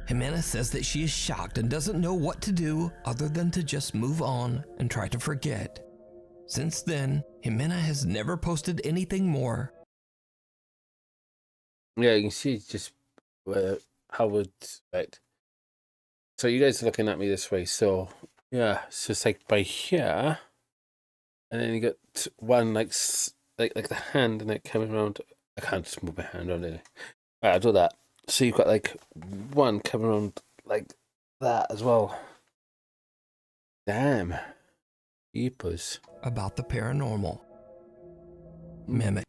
Jimena says that she is shocked and doesn't know what to do other than to just move on and try to forget. Since then, Jimena has never posted anything more. Yeah, you can see just how it's right. So you guys are looking at me this way. So yeah, so it's like by here, and then you got one like the hand and it coming around. I can't just move my hand around it. Right, I'll do that. So you've got like one coming around like that as well. Damn. Jeepers. About the paranormal. Mimic.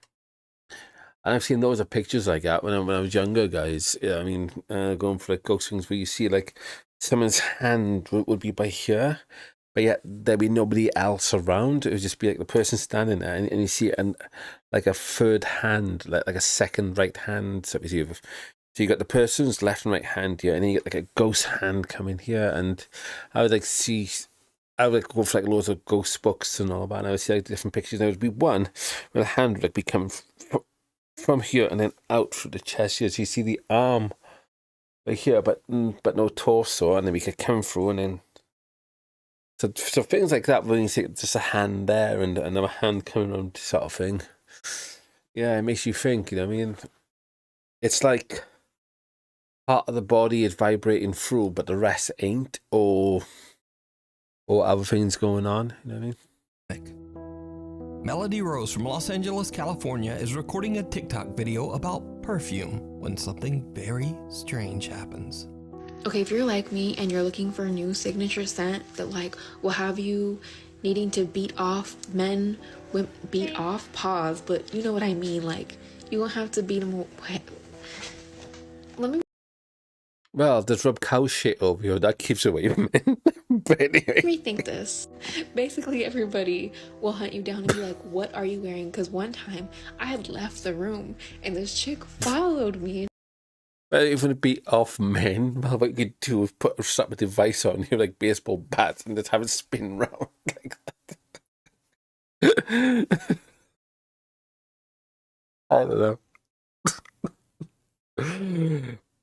And I've seen those of pictures like that when I was younger, guys. Yeah, I mean, going for like ghost things where you see like someone's hand would be by here, but yet there'd be nobody else around. It would just be like the person standing there, and you see it, like a third hand, like a second right hand. So you got the person's left and right hand here, and then you get like a ghost hand coming here, and I would like go for like loads of ghost books and all that, and I would see like different pictures. And there would be one where the hand would like be coming from here and then out through the chest here. So you see the arm right here, but no torso, and then we could come through, and then so things like that. When you see just a hand there and another hand coming on, sort of thing. Yeah, it makes you think. You know what I mean? It's like part of the body is vibrating through, but the rest ain't, or other things going on. You know what I mean? Melody Rose from Los Angeles, California is recording a TikTok video about perfume when something very strange happens. Okay, if you're like me and you're looking for a new signature scent that like will have you needing to beat off men, pause, but you know what I mean, like you won't have to beat them. Let me Well, there's rub cow shit over here. That keeps away from men. But anyway. rethink this. Basically, everybody will hunt you down and be like, what are you wearing? Because one time I had left the room and this chick followed me. Well, even to beat off men, well, what you could do is put a device on you, like baseball bats, and just have it spin round like that. I don't know.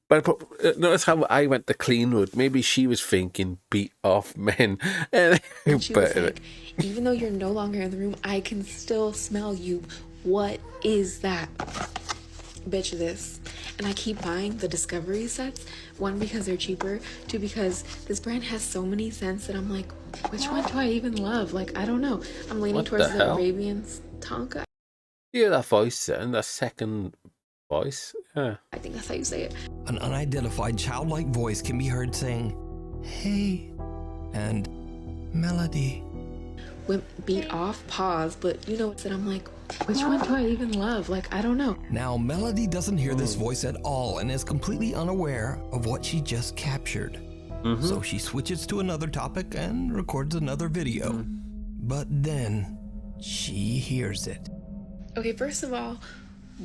But notice how I went the clean route. Maybe she was thinking beat off men. And she was like, even though you're no longer in the room, I can still smell you. What is that? Bitch, this. And I keep buying the Discovery sets. 1, because they're cheaper. 2, because this brand has so many scents that I'm like, which one do I even love? Like, I don't know. I'm leaning towards the Arabian Tonka. Yeah, that voice and that second voice. Yeah. I think that's how you say it. An unidentified childlike voice can be heard saying, "Hey," and "Melody." Beat off, pause, but you know what? I'm like, which one do I even love? Like, I don't know. Now, Melody doesn't hear this voice at all and is completely unaware of what she just captured. So she switches to another topic and records another video. But then she hears it. Okay, first of all,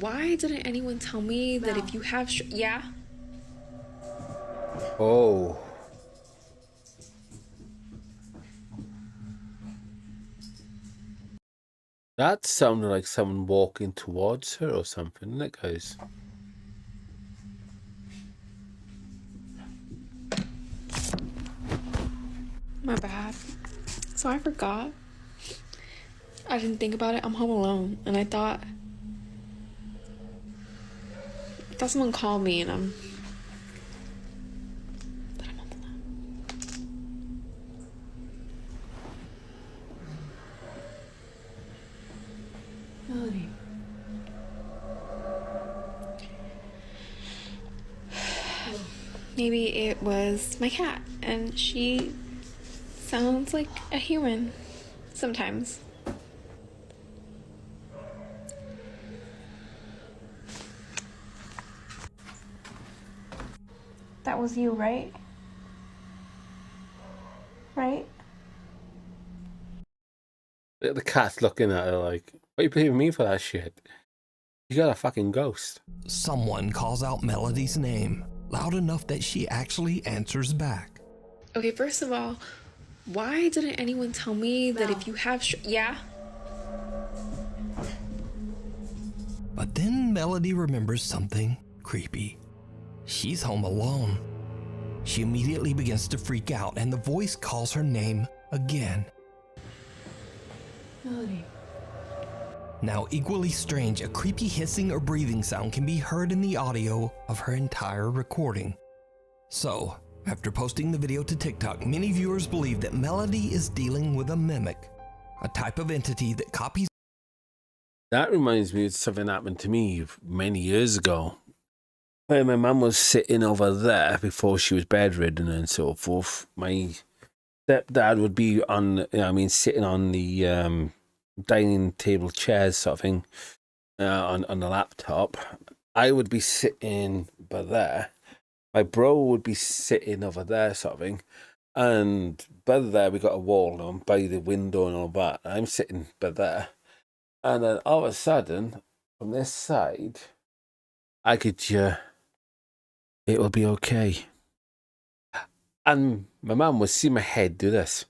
why didn't anyone tell me that if you have Oh. That sounded like someone walking towards her or something, didn't it, guys? My bad. So I forgot. I didn't think about it. I'm home alone, and I thought someone called me, and I'm home alone. Melody. Maybe it was my cat, and she sounds like a human sometimes. That was you, right? Right? The cat's looking at her like, what are you paying me for that shit? You got a fucking ghost. Someone calls out Melody's name, loud enough that she actually answers back. Okay, first of all, why didn't anyone tell me that if you have yeah? But then Melody remembers something creepy. She's home alone. She immediately begins to freak out, and the voice calls her name again. Melody. Now, equally strange, a creepy hissing or breathing sound can be heard in the audio of her entire recording. So, after posting the video to TikTok, many viewers believe that Melody is dealing with a mimic, a type of entity that copies. That reminds me of something that happened to me many years ago. When my mum was sitting over there before she was bedridden and so forth, my stepdad would be on, sitting on the dining table chairs sort of thing on the laptop. I would be sitting by there. My bro would be sitting over there sort of thing. And by there we got a wall on by the window and all that. I'm sitting by there. And then all of a sudden, from this side, I could it will be okay. And my mum would see my head do this,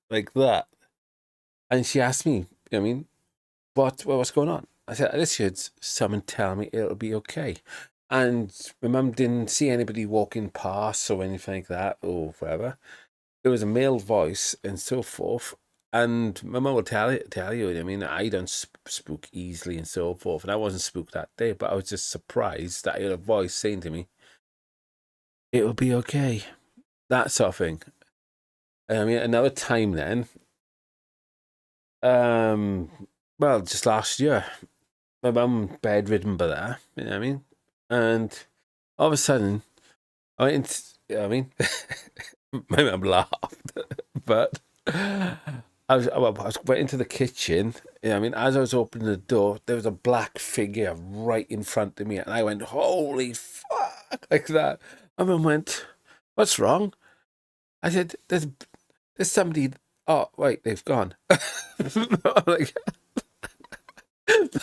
like that. And she asked me, what's going on? I said, this is someone telling me it'll be okay. And my mum didn't see anybody walking past or anything like that or whatever. It was a male voice and so forth. And my mum will tell you, I don't spook easily and so forth. And I wasn't spooked that day, but I was just surprised that I heard a voice saying to me, it'll be okay. That sort of thing. Another time then, just last year, my mum bedridden by there, you know what I mean? And all of a sudden, I went into, my mum laughed, but I went into the kitchen, as I was opening the door, there was a black figure right in front of me, and I went, holy fuck, like that. My mum went, what's wrong? I said, there's somebody, oh, wait, they've gone. Like,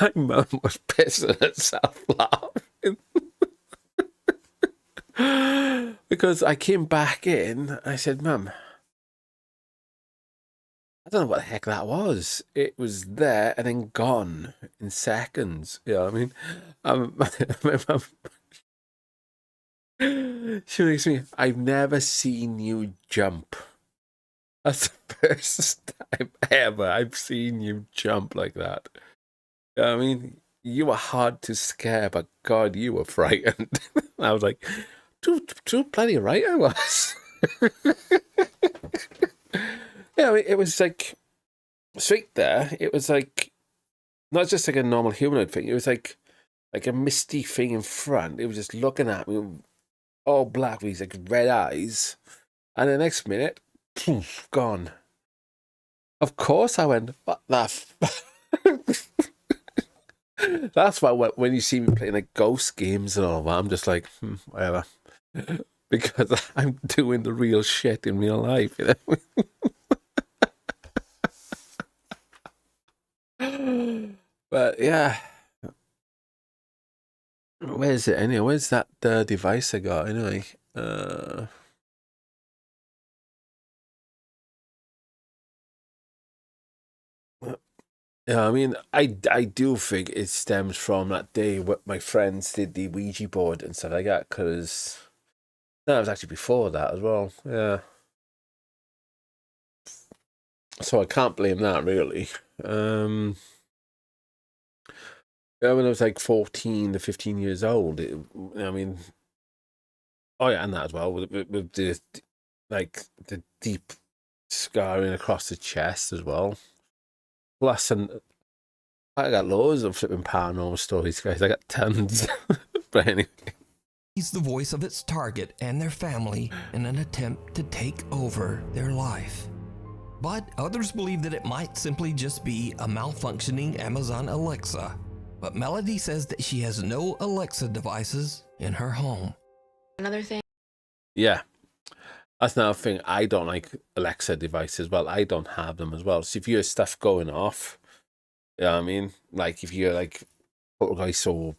my mum was pissing herself laughing. Because I came back in, I said, Mum, I don't know what the heck that was. It was there and then gone in seconds. You know what I mean? My mum, she makes me, I've never seen you jump. That's the first time ever I've seen you jump like that. You know what I mean? You were hard to scare, but God, you were frightened. I was like, too bloody right I was. Yeah, it was like, straight there, it was like, not just like a normal humanoid thing, it was like a misty thing in front. It was just looking at me, all black with these like red eyes, and the next minute, poof, gone. Of course, I went, what the That's why when you see me playing like ghost games and all that, I'm just like, whatever, because I'm doing the real shit in real life, you know. But yeah. Where is it anyway? Where's that device I got anyway? Yeah, I mean, I do think it stems from that day when my friends did the Ouija board and stuff like that, because that was actually before that as well. Yeah. So I can't blame that, really. Yeah, when I was like 14 to 15 years old, I mean, oh yeah, and that as well, with the, like, the deep scarring across the chest as well. Plus, and I got loads of flipping paranormal stories, guys. I got tons. But anyway. He's the voice of its target and their family in an attempt to take over their life. But others believe that it might simply just be a malfunctioning Amazon Alexa. But Melody says that she has no Alexa devices in her home. Another thing. Yeah. That's another thing. I don't like Alexa devices. Well, I don't have them as well. So if you hear stuff going off, you know what I mean? Like, if you're like, poltergeist or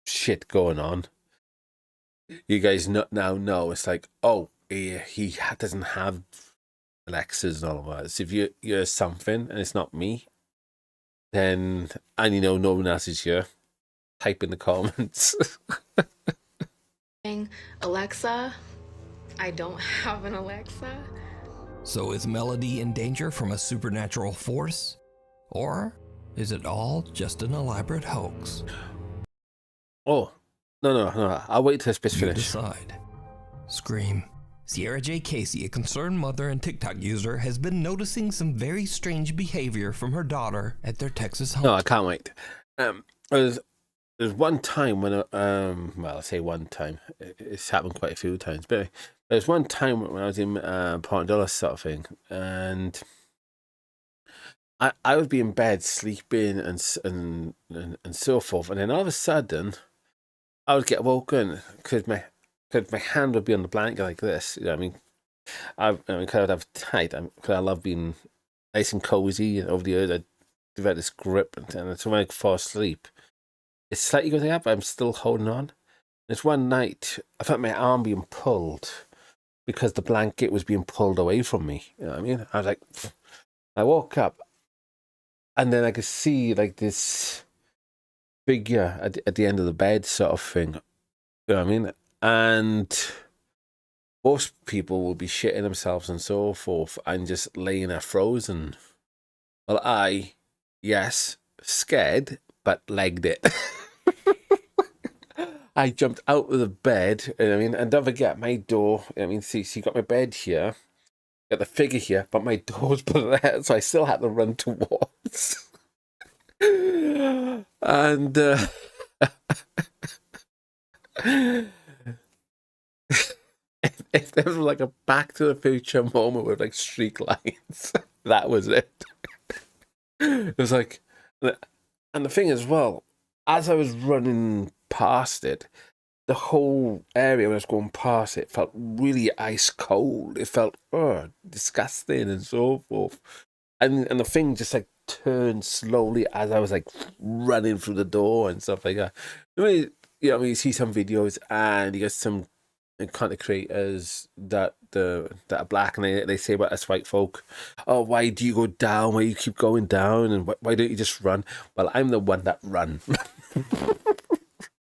shit going on, you guys now know it's like, oh, he doesn't have Alexas and all of that. So if you hear something and it's not me, then, and you know no one else is here, type in the comments. Alexa, I don't have an Alexa. So is Melody in danger from a supernatural force? Or is it all just an elaborate hoax? Oh, no. I'll wait till this bit's finished. Decide. Scream. Sierra J. Casey, a concerned mother and TikTok user, has been noticing some very strange behavior from her daughter at their Texas home. No, I can't wait. There's one time when, well, I say one time. It's happened quite a few times, but there's one time when I was in Port Dulles sort of thing, and I would be in bed sleeping and so forth, and then all of a sudden I would get woken because my hand would be on the blanket like this. You know what I mean? I mean, because I'd have tight. Because I love being nice and cozy, and over the years I developed this grip, and so when I fall asleep, it's slightly going up, but I'm still holding on. There's one night I felt my arm being pulled because the blanket was being pulled away from me. You know what I mean? I was like, I woke up, and then I could see like this figure at the end of the bed, sort of thing. You know what I mean? And most people will be shitting themselves and so forth and just laying there frozen. Well, I, yes, scared, but legged it. I jumped out of the bed, you know what I mean? And don't forget, my door, you know what I mean? See, you got my bed here, got the figure here, but my door's put there, so I still had to run towards. And, if there was like a Back to the Future moment with like streak lines, that was it. It was like, and the thing as well, as I was running past it, the whole area when I was going past it felt really ice cold. It felt disgusting and so forth. And the thing just like turned slowly as I was like running through the door and stuff like that. You see some videos and you get some content creators that are black, and they say about us white folk, oh, why do you go down? Why do you keep going down? And why don't you just run? Well, I'm the one that run.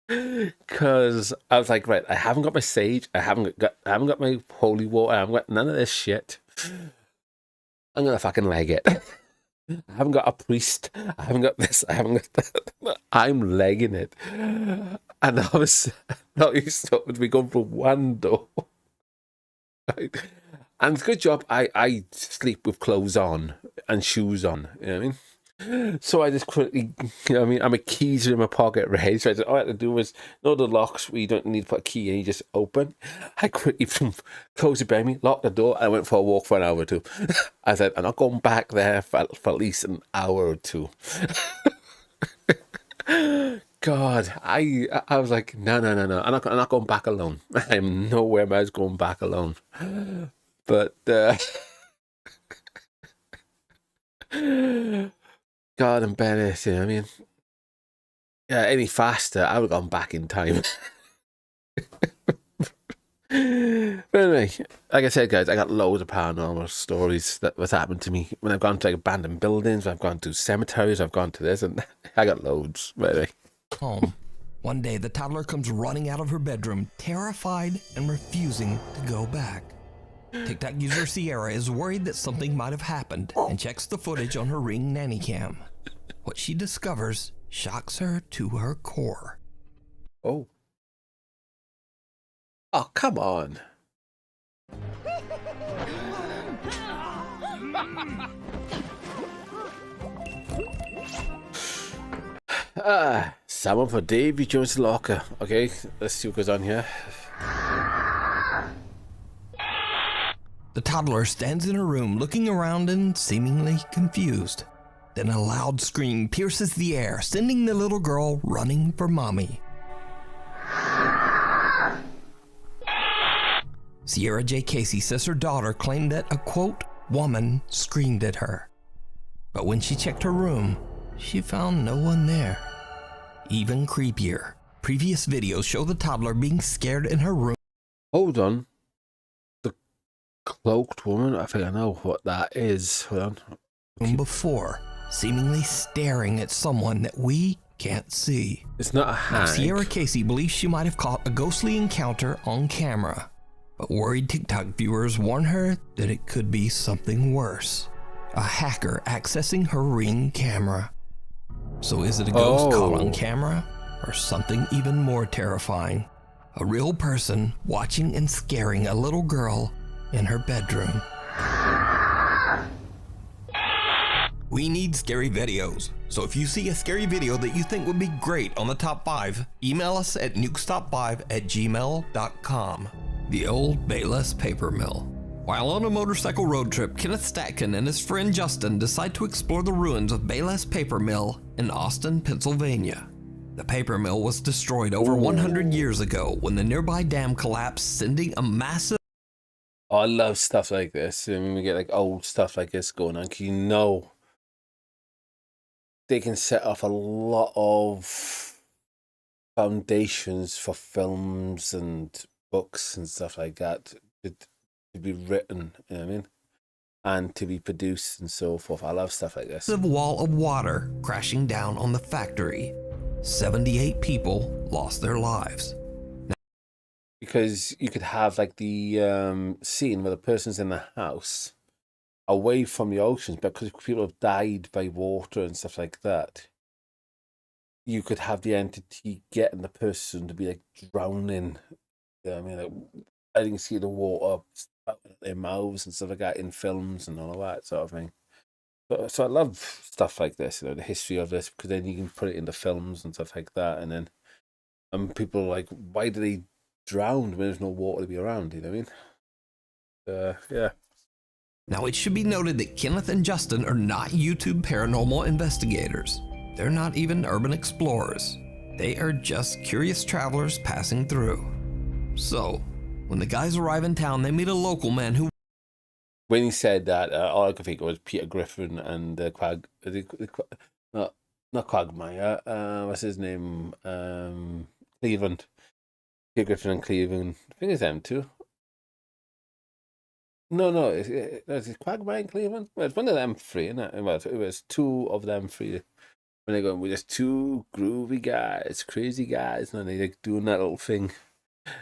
Because I was like, right, I haven't got my sage, I haven't got my holy water, I haven't got none of this shit. I'm gonna fucking leg it. I haven't got a priest, I haven't got this, I haven't got that. I'm legging it. And I was not used to it. We going for one door. Right? And it's a good job I sleep with clothes on and shoes on, you know what I mean? So I just quickly, you know what I mean? I'm a keys in my pocket, right? So all I had to do was, know the locks where you don't need to put a key in, you just open. I quickly closed it behind me, locked the door, and I went for a walk for an hour or two. I said, I'm not going back there for at least an hour or two. God, I was like, no. I'm not going back alone. I'm nowhere I was going back alone. But, God, I'm better, you know what I mean? Yeah, any faster, I would have gone back in time. But anyway, like I said, guys, I got loads of paranormal stories that was happened to me when I've gone to like abandoned buildings, when I've gone to cemeteries, I've gone to this, and I got loads. But anyway. Home. One day, the toddler comes running out of her bedroom, terrified and refusing to go back. TikTok user Sierra is worried that something might have happened and checks the footage on her Ring nanny cam. What she discovers shocks her to her core. Oh. Oh, come on. Someone for Davy Jones' locker. Okay, let's see what goes on here. The toddler stands in her room looking around and seemingly confused. Then a loud scream pierces the air, sending the little girl running for mommy. Sierra J. Casey says her daughter claimed that a, quote, woman screamed at her. But when she checked her room, she found no one there. Even creepier, previous videos show the toddler being scared in her room. Hold on. The cloaked woman? I think I know what that is. Hold on. Before, seemingly staring at someone that we can't see. It's not a Now, hag. Sierra Casey believes she might have caught a ghostly encounter on camera, but worried TikTok viewers warn her that it could be something worse. A hacker accessing her Ring camera. So is it a ghost caught on camera, or something even more terrifying? A real person watching and scaring a little girl in her bedroom. We need scary videos, so if you see a scary video that you think would be great on the top 5, email us at nukestop5@gmail.com. The old Bayless paper mill. While on a motorcycle road trip, Kenneth Statkin and his friend Justin decide to explore the ruins of Bayless Paper Mill in Austin, Pennsylvania. The paper mill was destroyed over 100 years ago when the nearby dam collapsed, sending a massive... Oh, I love stuff like this. I mean, we get like old stuff like this going on, because you know they can set off a lot of foundations for films and books and stuff like that to be written, you know what I mean? And to be produced and so forth. I love stuff like this. wall of water crashing down on the factory. 78 people lost their lives. Because you could have like the scene where the person's in the house away from the oceans, because people have died by water and stuff like that. You could have the entity getting the person to be like drowning. You know what I mean? Like, I didn't see the water out of their mouths and stuff like that in films and all of that sort of thing. So I love stuff like this, you know, the history of this, because then you can put it into films and stuff like that, and then people are like, why do they drown when there's no water to be around? You know what I mean? Yeah. Now, it should be noted that Kenneth and Justin are not YouTube paranormal investigators. They're not even urban explorers. They are just curious travelers passing through. So, when the guys arrive in town, they meet a local man who... When he said that, all I could think of was Peter Griffin and not Quagmire. What's his name? Cleveland. Peter Griffin and Cleveland. I think it's them two. No, is it Quagmire and Cleveland? Well, it's one of them three, isn't it? Well, it was two of them three. When they go, we're just two groovy guys, crazy guys, and they're like doing that little thing.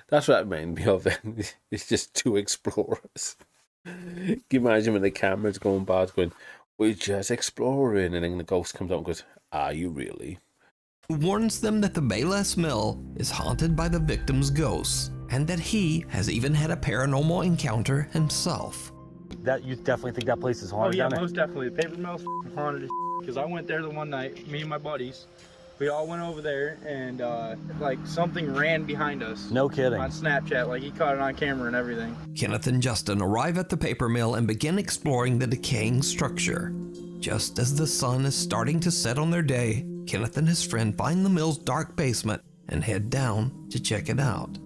That's what it reminded me of. It's just two explorers. Can you imagine when the camera's going past going, we're just exploring, and then the ghost comes out and goes, are you really? warns them that the Bayless Mill is haunted by the victim's ghosts, and that he has even had a paranormal encounter himself. That you definitely think that place is haunted? Oh yeah, down there? most definitely. The paper mill's haunted as because I went there the one night, me and my buddies. We all went over there, and like something ran behind us. No kidding. On Snapchat, like he caught it on camera and everything. Kenneth and Justin arrive at the paper mill and begin exploring the decaying structure. Just as the sun is starting to set on their day, Kenneth and his friend find the mill's dark basement and head down to check it out.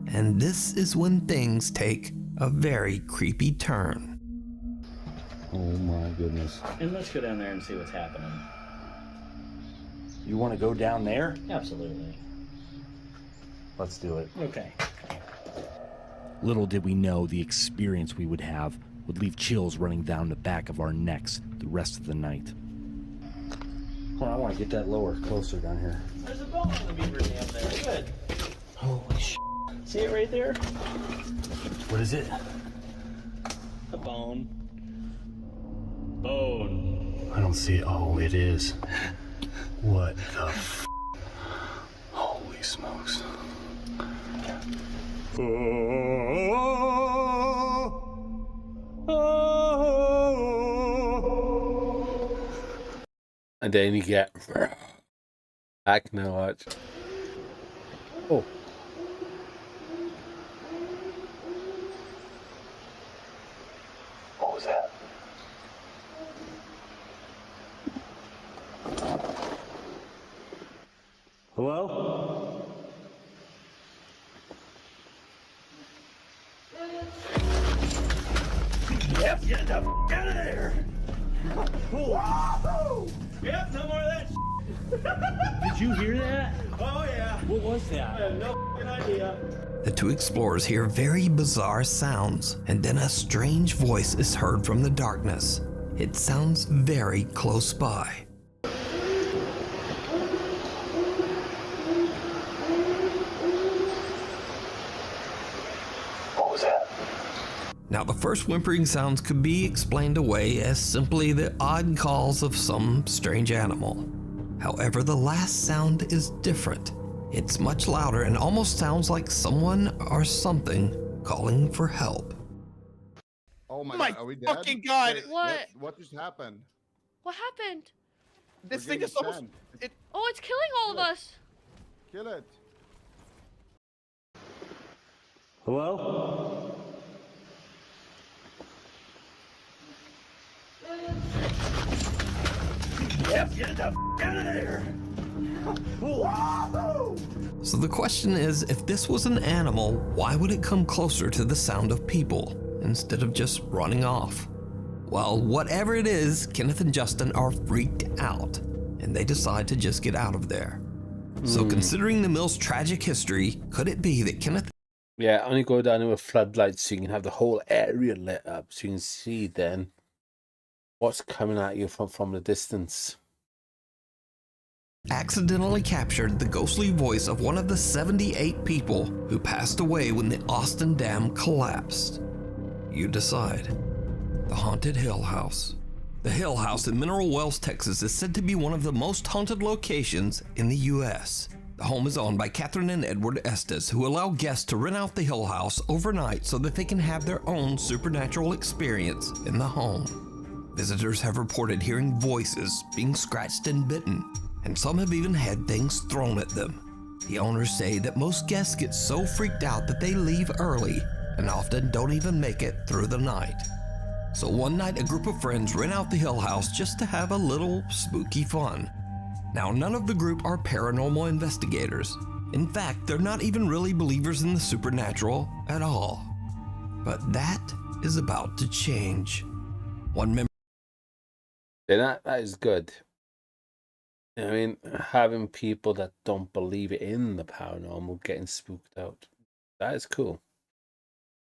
And this is when things take a very creepy turn. Oh my goodness. And let's go down there and see what's happening. You want to go down there? Absolutely. Let's do it. Okay. Little did we know the experience we would have would leave chills running down the back of our necks the rest of the night. Hold on, I want to get that lower, closer down here. There's a bone on the beaver dam there. Good. Holy shit. See it right there? What is it? A bone. Bone. I don't see it. Oh, it is. What the f? Holy smokes. And then you get back now, watch. Oh. What was that? Hello? Yep, get the f out of there! Yep, no more of that. Did you hear that? Oh yeah. What was that? I have no idea. The two explorers hear very bizarre sounds, and then a strange voice is heard from the darkness. It sounds very close by. What was that? Now, the first whimpering sounds could be explained away as simply the odd calls of some strange animal. However, the last sound is different. It's much louder and almost sounds like someone or something calling for help. Oh my, My God, are we dead? fucking God. Wait, What? What just happened? What happened? This We're thing is getting almost. sand. Oh, it's killing all of us. Kill it. Hello? Yep, get the f out of there. So the question is, if this was an animal, why would it come closer to the sound of people instead of just running off? Well, whatever it is, Kenneth and Justin are freaked out, and they decide to just get out of there. So considering the mill's tragic history, could it be that Kenneth... Yeah, only go down to a floodlight so you can have the whole area lit up so you can see then what's coming at you from the distance. accidentally captured the ghostly voice of one of the 78 people who passed away when the Austin Dam collapsed? You decide. The Haunted Hill House. The Hill House in Mineral Wells, Texas is said to be one of the most haunted locations in the U.S. The home is owned by Catherine and Edward Estes, who allow guests to rent out the Hill House overnight so that they can have their own supernatural experience in the home. Visitors have reported hearing voices, being scratched and bitten, and some have even had things thrown at them. The owners say that most guests get so freaked out that they leave early and often don't even make it through the night. So one night, a group of friends rent out the Hill House just to have a little spooky fun. Now, none of the group are paranormal investigators. In fact, they're not even really believers in the supernatural at all. But that is about to change. One member. That is good. I mean, having people that don't believe in the paranormal getting spooked out. That is cool.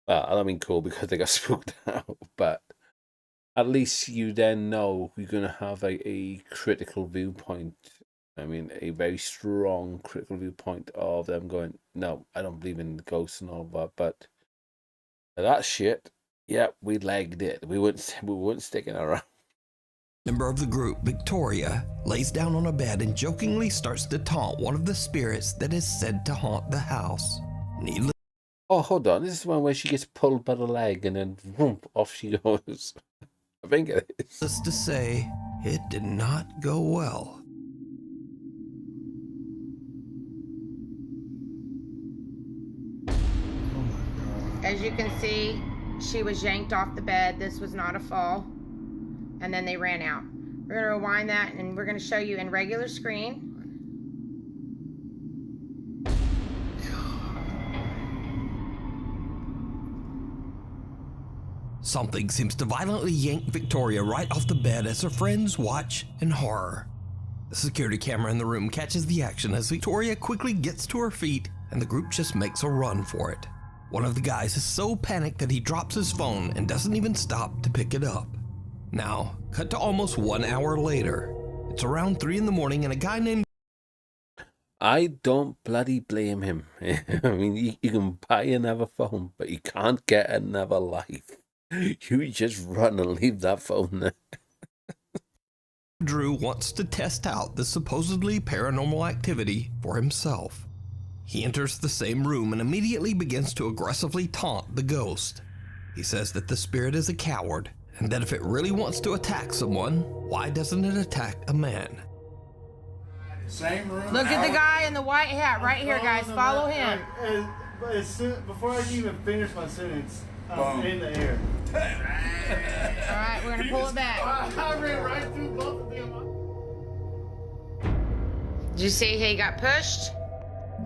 Well, I don't mean cool because they got spooked out, but at least you then know you're going to have a critical viewpoint. I mean, a very strong critical viewpoint of them going, no, I don't believe in ghosts and all that, but that shit, yeah, we legged it. We weren't sticking around. Member of the group, Victoria, lays down on a bed and jokingly starts to taunt one of the spirits that is said to haunt the house. Needless. Oh, hold on. This is one where she gets pulled by the leg and then whoomp, off she goes. I think it is. Needless to say, it did not go well. As you can see, she was yanked off the bed. This was not a fall. And then they ran out. We're going to rewind that and we're going to show you in regular screen. Something seems to violently yank Victoria right off the bed as her friends watch in horror. The security camera in the room catches the action as Victoria quickly gets to her feet and the group just makes a run for it. One of the guys is so panicked that he drops his phone and doesn't even stop to pick it up. Now, cut to almost 1 hour later. It's around 3 in the morning and a guy named... I don't bloody blame him. I mean, you can buy another phone, but you can't get another life. You just run and leave that phone there. Drew wants to test out the supposedly paranormal activity for himself. He enters the same room and immediately begins to aggressively taunt the ghost. He says that the spirit is a coward, and that if it really wants to attack someone, why doesn't it attack a man? Same room. Look at the guy in the white hat right here, guys. Follow him. But before I can even finish my sentence, I'm in the air. All right, we're gonna pull it back. I ran right through both of them. Did you see he got pushed?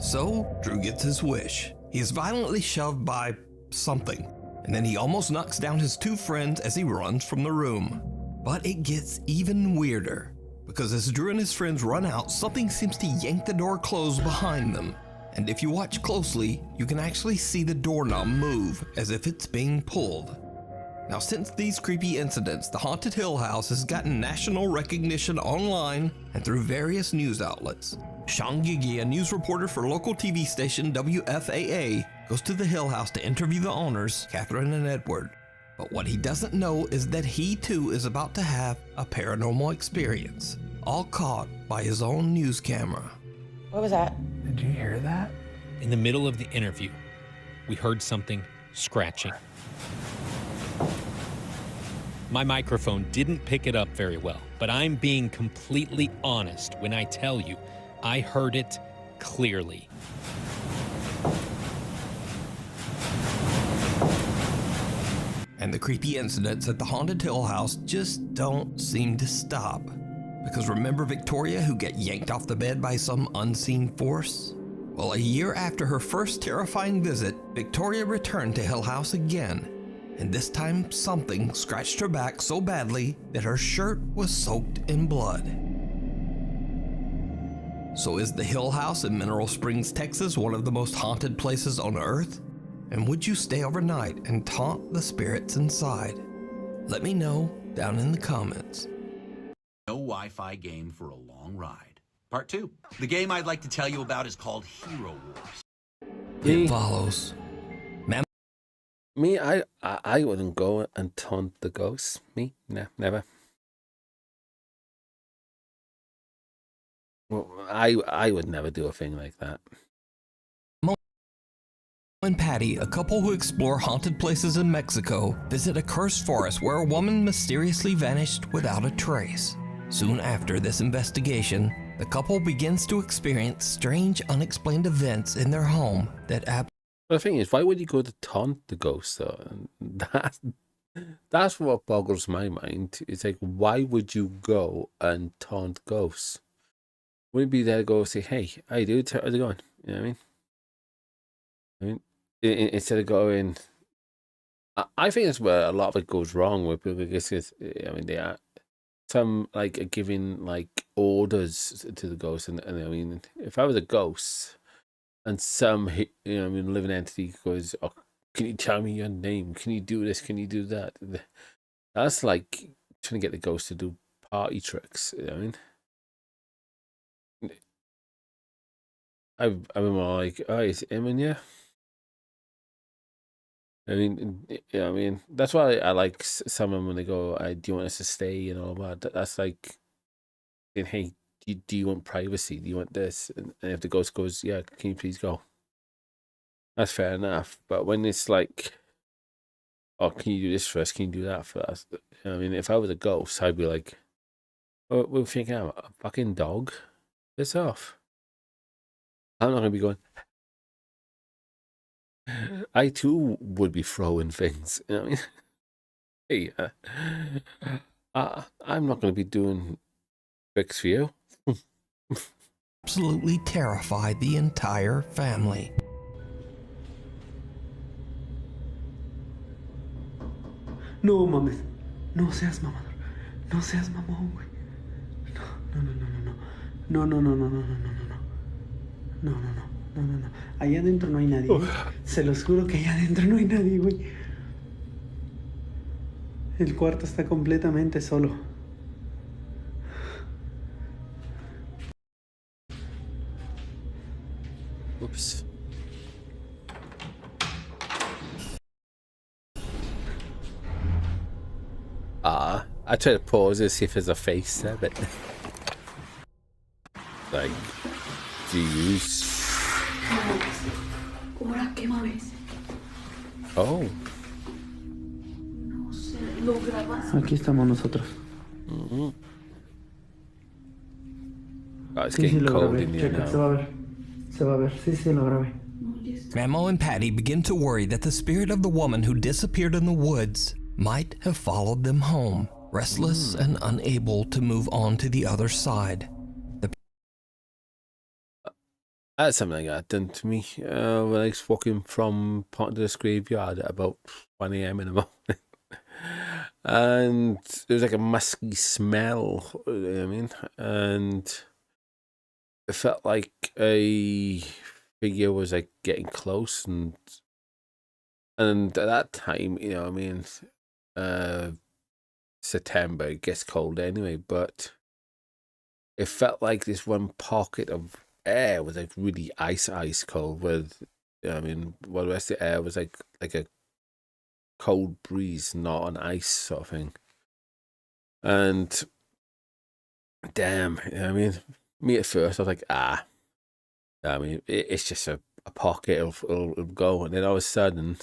So, Drew gets his wish. He is violently shoved by something, and then he almost knocks down his 2 friends as he runs from the room. But it gets even weirder, because as Drew and his friends run out, something seems to yank the door closed behind them. And if you watch closely, you can actually see the doorknob move as if it's being pulled. Now, since these creepy incidents, the Haunted Hill House has gotten national recognition online and through various news outlets. Sean Gigi, a news reporter for local TV station WFAA, goes to the Hill House to interview the owners, Catherine and Edward. But what he doesn't know is that he too is about to have a paranormal experience, all caught by his own news camera. What was that? Did you hear that? In the middle of the interview, we heard something scratching. My microphone didn't pick it up very well, but I'm being completely honest when I tell you I heard it clearly. And the creepy incidents at the Haunted Hill House just don't seem to stop. Because remember Victoria, who got yanked off the bed by some unseen force? Well, a year after her first terrifying visit, Victoria returned to Hill House again. And this time, something scratched her back so badly that her shirt was soaked in blood. So is the Hill House in Mineral Springs, Texas, one of the most haunted places on Earth? And would you stay overnight and taunt the spirits inside? Let me know down in the comments. No Wi-Fi game for a long ride. Part 2. The game I'd like to tell you about is called Hero Wars. It follows. Me, I wouldn't go and taunt the ghosts. Me, no, never. Well, I would never do a thing like that. And Patty, a couple who explore haunted places in Mexico, visit a cursed forest where a woman mysteriously vanished without a trace. Soon after this investigation, the couple begins to experience strange, unexplained events in their home that The thing is, why would you go to taunt the ghost though? That's what boggles my mind. It's like, why would you go and taunt ghosts? Wouldn't it be there to go say, hey, how dude, how's it going? You know what I mean? Instead of going, I think that's where a lot of it goes wrong with people. Because I mean, they are some like giving like orders to the ghost, and I mean, if I was a ghost and some living entity goes, oh, can you tell me your name? Can you do this? Can you do that? That's like trying to get the ghost to do party tricks. You know what I mean? I've been more like, oh, it's him and yeah. I mean, yeah, I mean, that's why I like someone when they go, do you want us to stay and all that? That's like, saying, hey, do you want privacy? Do you want this? And if the ghost goes, yeah, can you please go? That's fair enough. But when it's like, oh, can you do this first? Can you do that first? I mean, if I was a ghost, I'd be like, oh, we're thinking I'm a fucking dog. Piss off. I'm not going to be going. I too would be throwing things. You know what I mean? Hey, I'm not going to be doing tricks for you. absolutely terrified the entire family. No mames, no seas mamador, no seas mamón, güey. No. No, no, no. Allá adentro no hay nadie. Se los juro que allá adentro no hay nadie, güey. El cuarto está completamente solo. Oops. I try to pause it, see if there's a face there, but like, do you use? Oh. Aquí estamos nosotros. Oh, it's Sí, getting lo cold grabé. in here Checa, se now. va a ver. Se va a ver. Sí, sí, lo grabé. Memo and Patty begin to worry that the spirit of the woman who disappeared in the woods might have followed them home, restless and unable to move on to the other side. That's something that done to me when I was walking from Pontus graveyard at about 1 a.m. in the morning. And there was like a musky smell, you know what I mean? And it felt like a figure was like getting close, and at that time, you know what I mean, September, it gets cold anyway, but it felt like this one pocket of air was like really ice cold, with, you know what I mean, while the rest of the air was like a cold breeze, not an ice sort of thing. And damn, you know what I mean, me at first I was like, I mean, it's just a pocket, it'll go, and then all of a sudden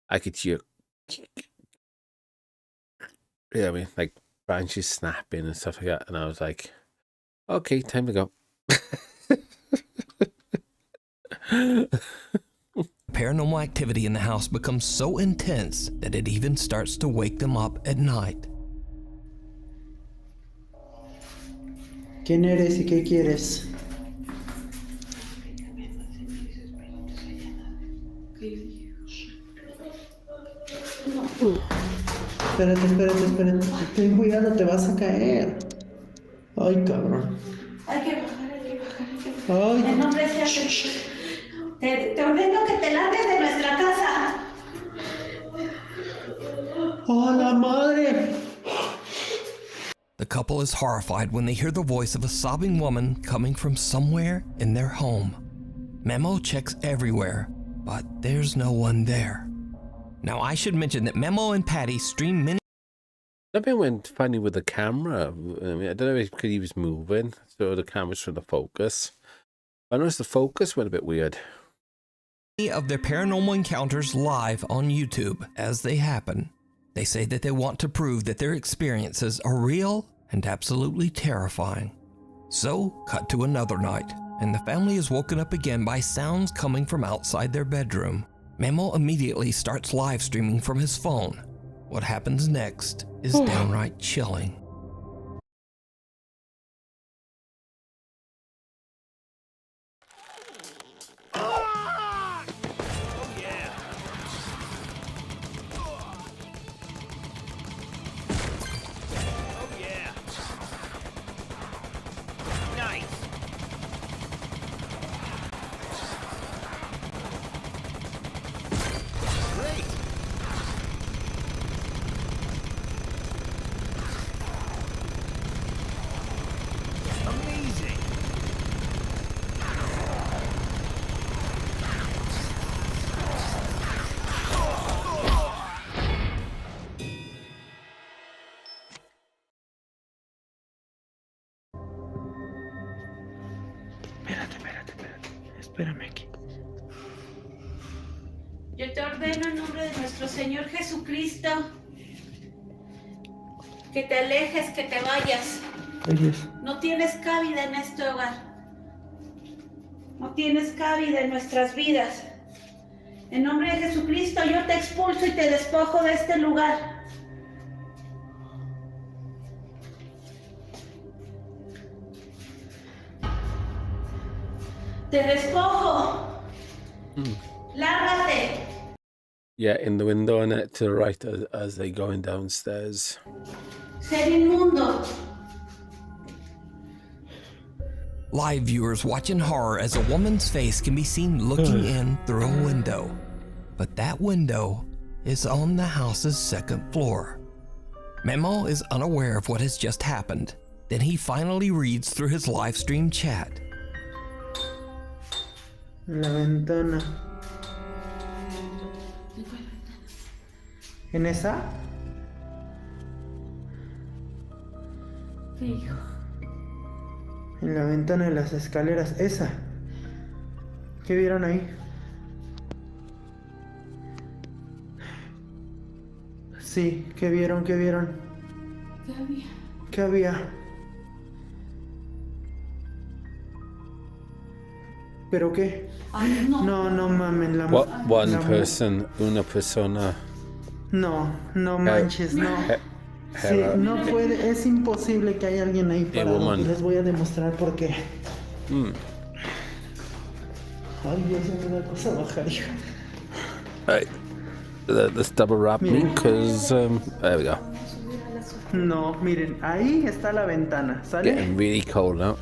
I could hear, you know what I mean, like branches snapping and stuff like that, and I was like, okay, time to go. Paranormal activity in the house becomes so intense that it even starts to wake them up at night. ¿Quién eres y qué quieres? Espérate. Ten cuidado, te vas a caer. Ay, cabrón. Hay que bajar. Ay. En nombre de Jesús. Te ordeno que te largues de nuestra casa. ¡Oh, la madre! The couple is horrified when they hear the voice of a sobbing woman coming from somewhere in their home. Memo checks everywhere, but there's no one there. Now, I should mention that Memo and Patty stream many. Something went funny with the camera. I mean, I don't know if because he was moving, so the camera's trying to focus. I noticed the focus went a bit weird. Of their paranormal encounters live on YouTube as they happen. They say that they want to prove that their experiences are real and absolutely terrifying. So, cut to another night, and the family is woken up again by sounds coming from outside their bedroom. Memo immediately starts live streaming from his phone. What happens next is downright chilling. Espérame aquí. Yo te ordeno en nombre de nuestro Señor Jesucristo que te alejes, que te vayas. No tienes cabida en este hogar. No tienes cabida en nuestras vidas. En nombre de Jesucristo yo te expulso y te despojo de este lugar. Te despojo. Lárgate. Yeah, in the window and to the right as they're going downstairs. Ser inmundo. Live viewers watch in horror as a woman's face can be seen looking in through a window. But that window is on the house's second floor. Memo is unaware of what has just happened. Then he finally reads through his live stream chat. En la ventana. ¿En esa? Fijo. En la ventana de las escaleras. Esa. ¿Qué vieron ahí? Sí, ¿qué vieron? ¿Qué vieron? ¿Qué había? ¿Qué había? ¿Pero qué? Ay, no. No, no mamen, la One la- person, una persona. No, no manches, no. Sí, no puede, es imposible que haya alguien ahí parado. woman. Y les voy a demostrar por qué. Hmm. Ay, Dios, me da cosa bajar, hija. Right. Let's double wrap me, because there we go. No, miren, ahí está la ventana, ¿sale? Getting really cold now.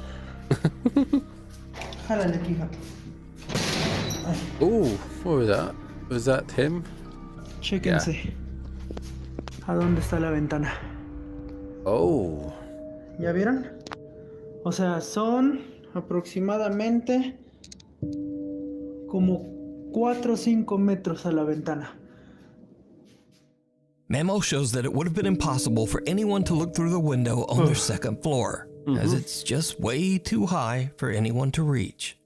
Jálale, hija. Ooh, what was that? Was that him? Chéquense. ¿A dónde está la ventana? Oh. ¿Ya vieron? O sea, son aproximadamente como 4 o 5 metros a la ventana. Memo shows that it would have been impossible for anyone to look through the window on their second floor, as it's just way too high for anyone to reach.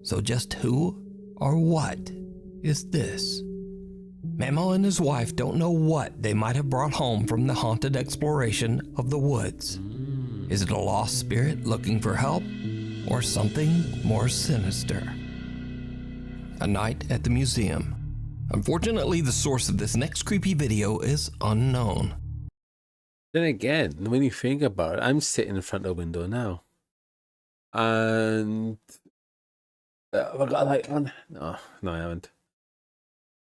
So just who or what is this? Memo and his wife don't know what they might have brought home from the haunted exploration of the woods. Is it a lost spirit looking for help, or something more sinister? A night at the museum. Unfortunately, the source of this next creepy video is unknown. Then again, when you think about it, I'm sitting in front of the window now. And have I got a light on? No, I haven't.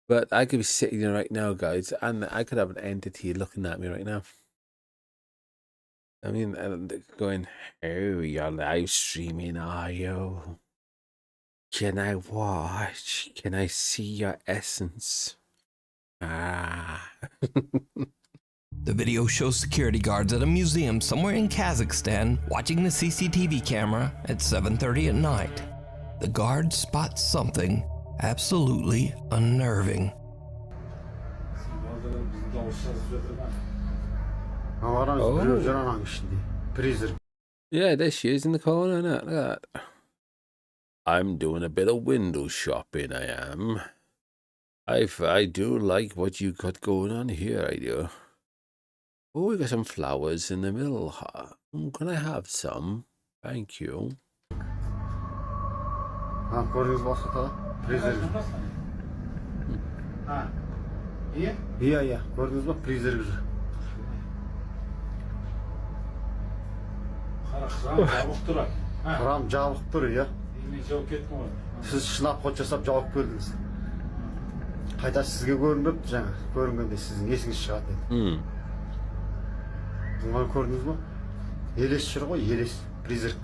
But I could be sitting here right now, guys, and I could have an entity looking at me right now. I mean, and going, "Oh, you're live streaming, are you? Can I watch? Can I see your essence?" Ah. The video shows security guards at a museum somewhere in Kazakhstan watching the CCTV camera at 7:30 at night. The guard spots something absolutely unnerving. Oh. Yeah, there she is in the corner. Look at that. I'm doing a bit of window shopping, I am. I do like what you got going on here, I do. Oh, we got some flowers in the middle. Can I have some? Thank you. Iya, gördünüz mü? Freezer gibi. Қырам жабық тұр, иә. Сіз шынап қот жасап жауып көрдіңіз. Қайта сізге көрінбепті жаңа. Көрінгенде сіздің есіңіз шығады еді. Бұны көрдіңіз мі? Елес жүр ғой, елес. Призрак.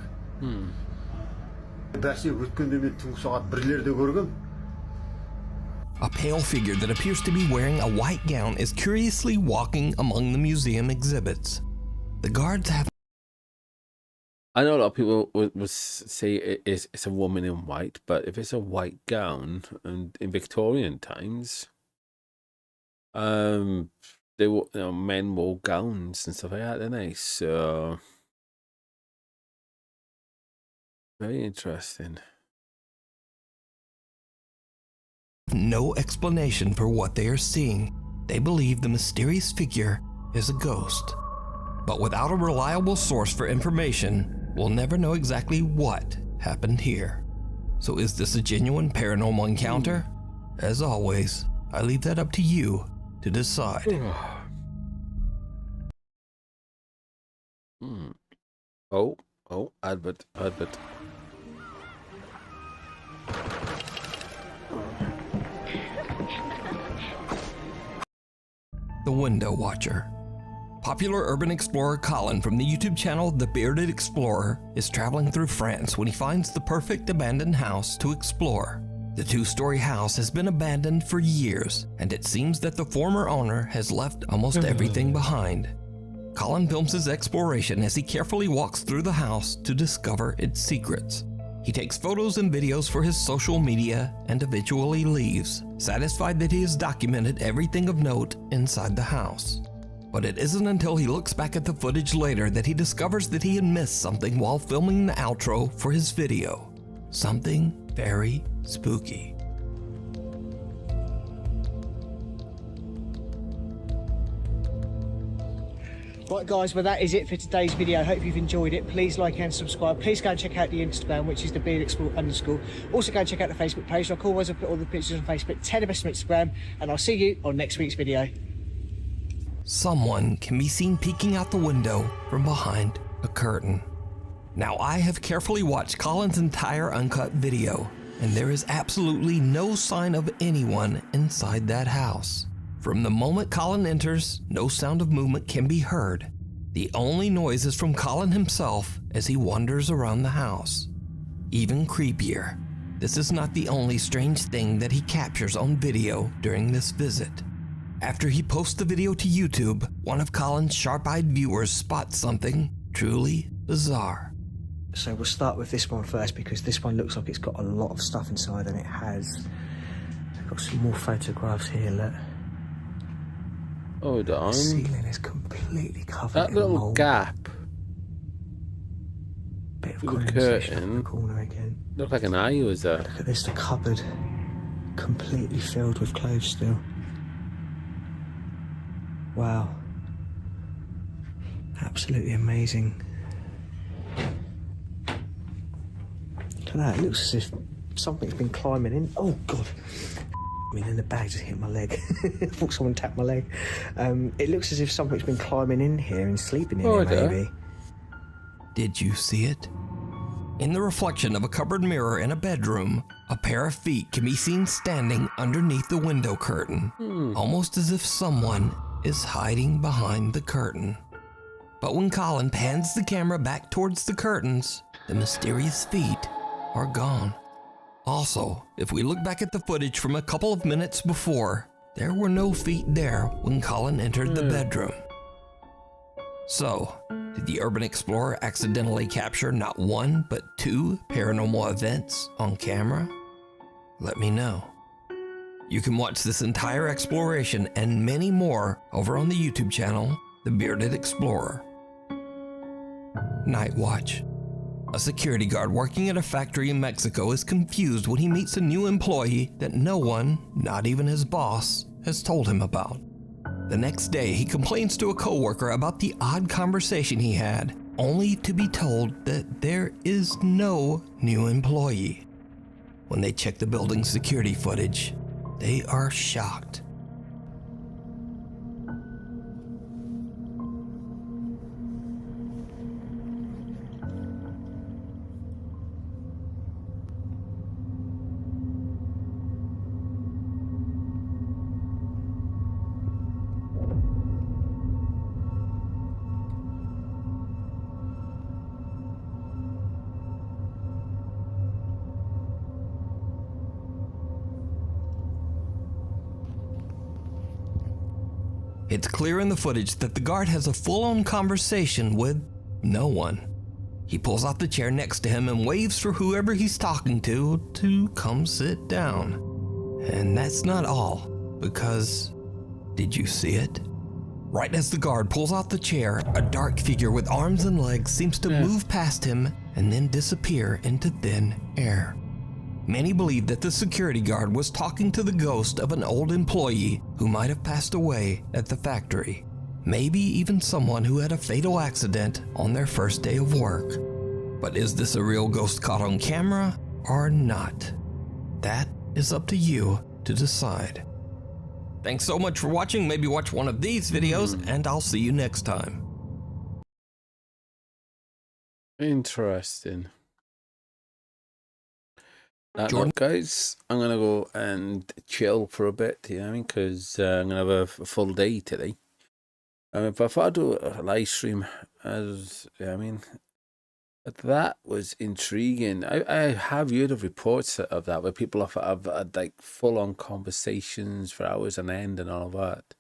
Бәсе өткенде мен түнгі сағат 1-лерде көргем. A pale figure that appears to be wearing a white gown is curiously walking among the museum exhibits. The guards have... I know a lot of people would say it's a woman in white, but if it's a white gown, and in Victorian times, they wore, men wore gowns and stuff like that, didn't they? So very interesting. No explanation for what they are seeing. They believe the mysterious figure is a ghost. But without a reliable source for information, we'll never know exactly what happened here. So is this a genuine paranormal encounter? As always, I leave that up to you to decide. Oh, advert. The Window Watcher. Popular urban explorer Colin from the YouTube channel The Bearded Explorer is traveling through France when he finds the perfect abandoned house to explore. The two-story house has been abandoned for years, and it seems that the former owner has left almost everything behind. Colin films his exploration as he carefully walks through the house to discover its secrets. He takes photos and videos for his social media and eventually leaves, satisfied that he has documented everything of note inside the house. But it isn't until he looks back at the footage later that he discovers that he had missed something while filming the outro for his video. Something very spooky. Right guys, well that is it for today's video. I hope you've enjoyed it. Please like and subscribe. Please go and check out the Instagram, which is the _. Also go and check out the Facebook page. Like always, I'll put all the pictures on Facebook, 10 of us on Instagram, and I'll see you on next week's video. Someone can be seen peeking out the window from behind a curtain. Now, I have carefully watched Colin's entire uncut video, and there is absolutely no sign of anyone inside that house. From the moment Colin enters, no sound of movement can be heard. The only noise is from Colin himself as he wanders around the house. Even creepier, this is not the only strange thing that he captures on video during this visit. After he posts the video to YouTube, one of Colin's sharp-eyed viewers spots something truly bizarre. So we'll start with this one first because this one looks like it's got a lot of stuff inside, and it has. I've got some more photographs here, look. Hold on. The ceiling is completely covered That in little mold. gap. Bit of The condensation in curtain. the corner again. Looked like an eye, was that? Look at this, the cupboard completely filled with clothes still. Wow. Absolutely amazing. Look at that, it looks as if something's been climbing in. Oh God. I mean, in the bag just hit my leg. I thought someone tapped my leg. It looks as if something's been climbing in here and sleeping in here, maybe. Did you see it? In the reflection of a cupboard mirror in a bedroom, a pair of feet can be seen standing underneath the window curtain, almost as if someone is hiding behind the curtain. But when Colin pans the camera back towards the curtains, the mysterious feet are gone. Also, if we look back at the footage from a couple of minutes before, there were no feet there when Colin entered the bedroom. So, did the urban explorer accidentally capture not one but two paranormal events on camera? Let me know. You can watch this entire exploration and many more over on the YouTube channel, The Bearded Explorer. Night Watch. A security guard working at a factory in Mexico is confused when he meets a new employee that no one, not even his boss, has told him about. The next day, he complains to a coworker about the odd conversation he had, only to be told that there is no new employee. When they check the building's security footage, they are shocked. It's clear in the footage that the guard has a full-on conversation with no one. He pulls out the chair next to him and waves for whoever he's talking to come sit down. And that's not all, because did you see it? Right as the guard pulls out the chair, a dark figure with arms and legs seems to move past him and then disappear into thin air. Many believe that the security guard was talking to the ghost of an old employee who might have passed away at the factory. Maybe even someone who had a fatal accident on their first day of work. But is this a real ghost caught on camera or not? That is up to you to decide. Thanks so much for watching. Maybe watch one of these videos and I'll see you next time. Interesting. Look, guys, I'm going to go and chill for a bit, you know what I mean? Because I'm going to have a full day today. I mean, but if I do a live stream, that was intriguing. I have heard of reports of that where people have had like full-on conversations for hours on end and all of that,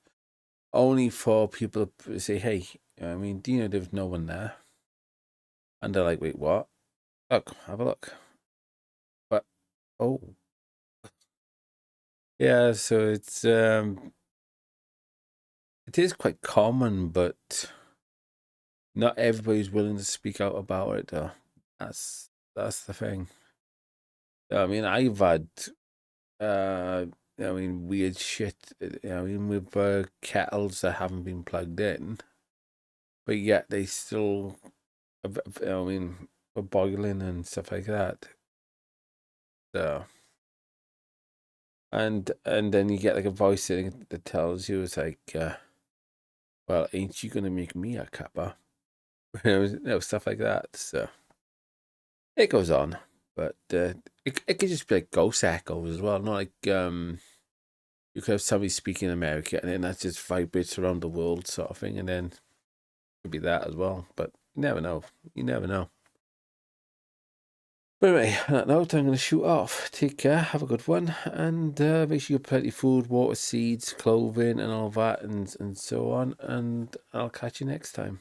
only for people to say, "Hey, do you know there's no one there?" And they're like, "Wait, what? Look, have a look." But yeah, so it is quite common, but not everybody's willing to speak out about it, though. That's the thing. I've had, weird shit. With kettles that haven't been plugged in, but yet they still, were boiling and stuff like that. So, and then you get like a voice that tells you, it's like, well, ain't you gonna make me a cuppa? Stuff like that. So it goes on, but it could just be like ghost echoes as well. Not like you could have somebody speaking America and then that just vibrates around the world, sort of thing, and then it could be that as well. But you never know. You never know. But anyway, on that note, I'm going to shoot off. Take care, have a good one, and make sure you have plenty of food, water, seeds, clothing, and all that, and so on. And I'll catch you next time.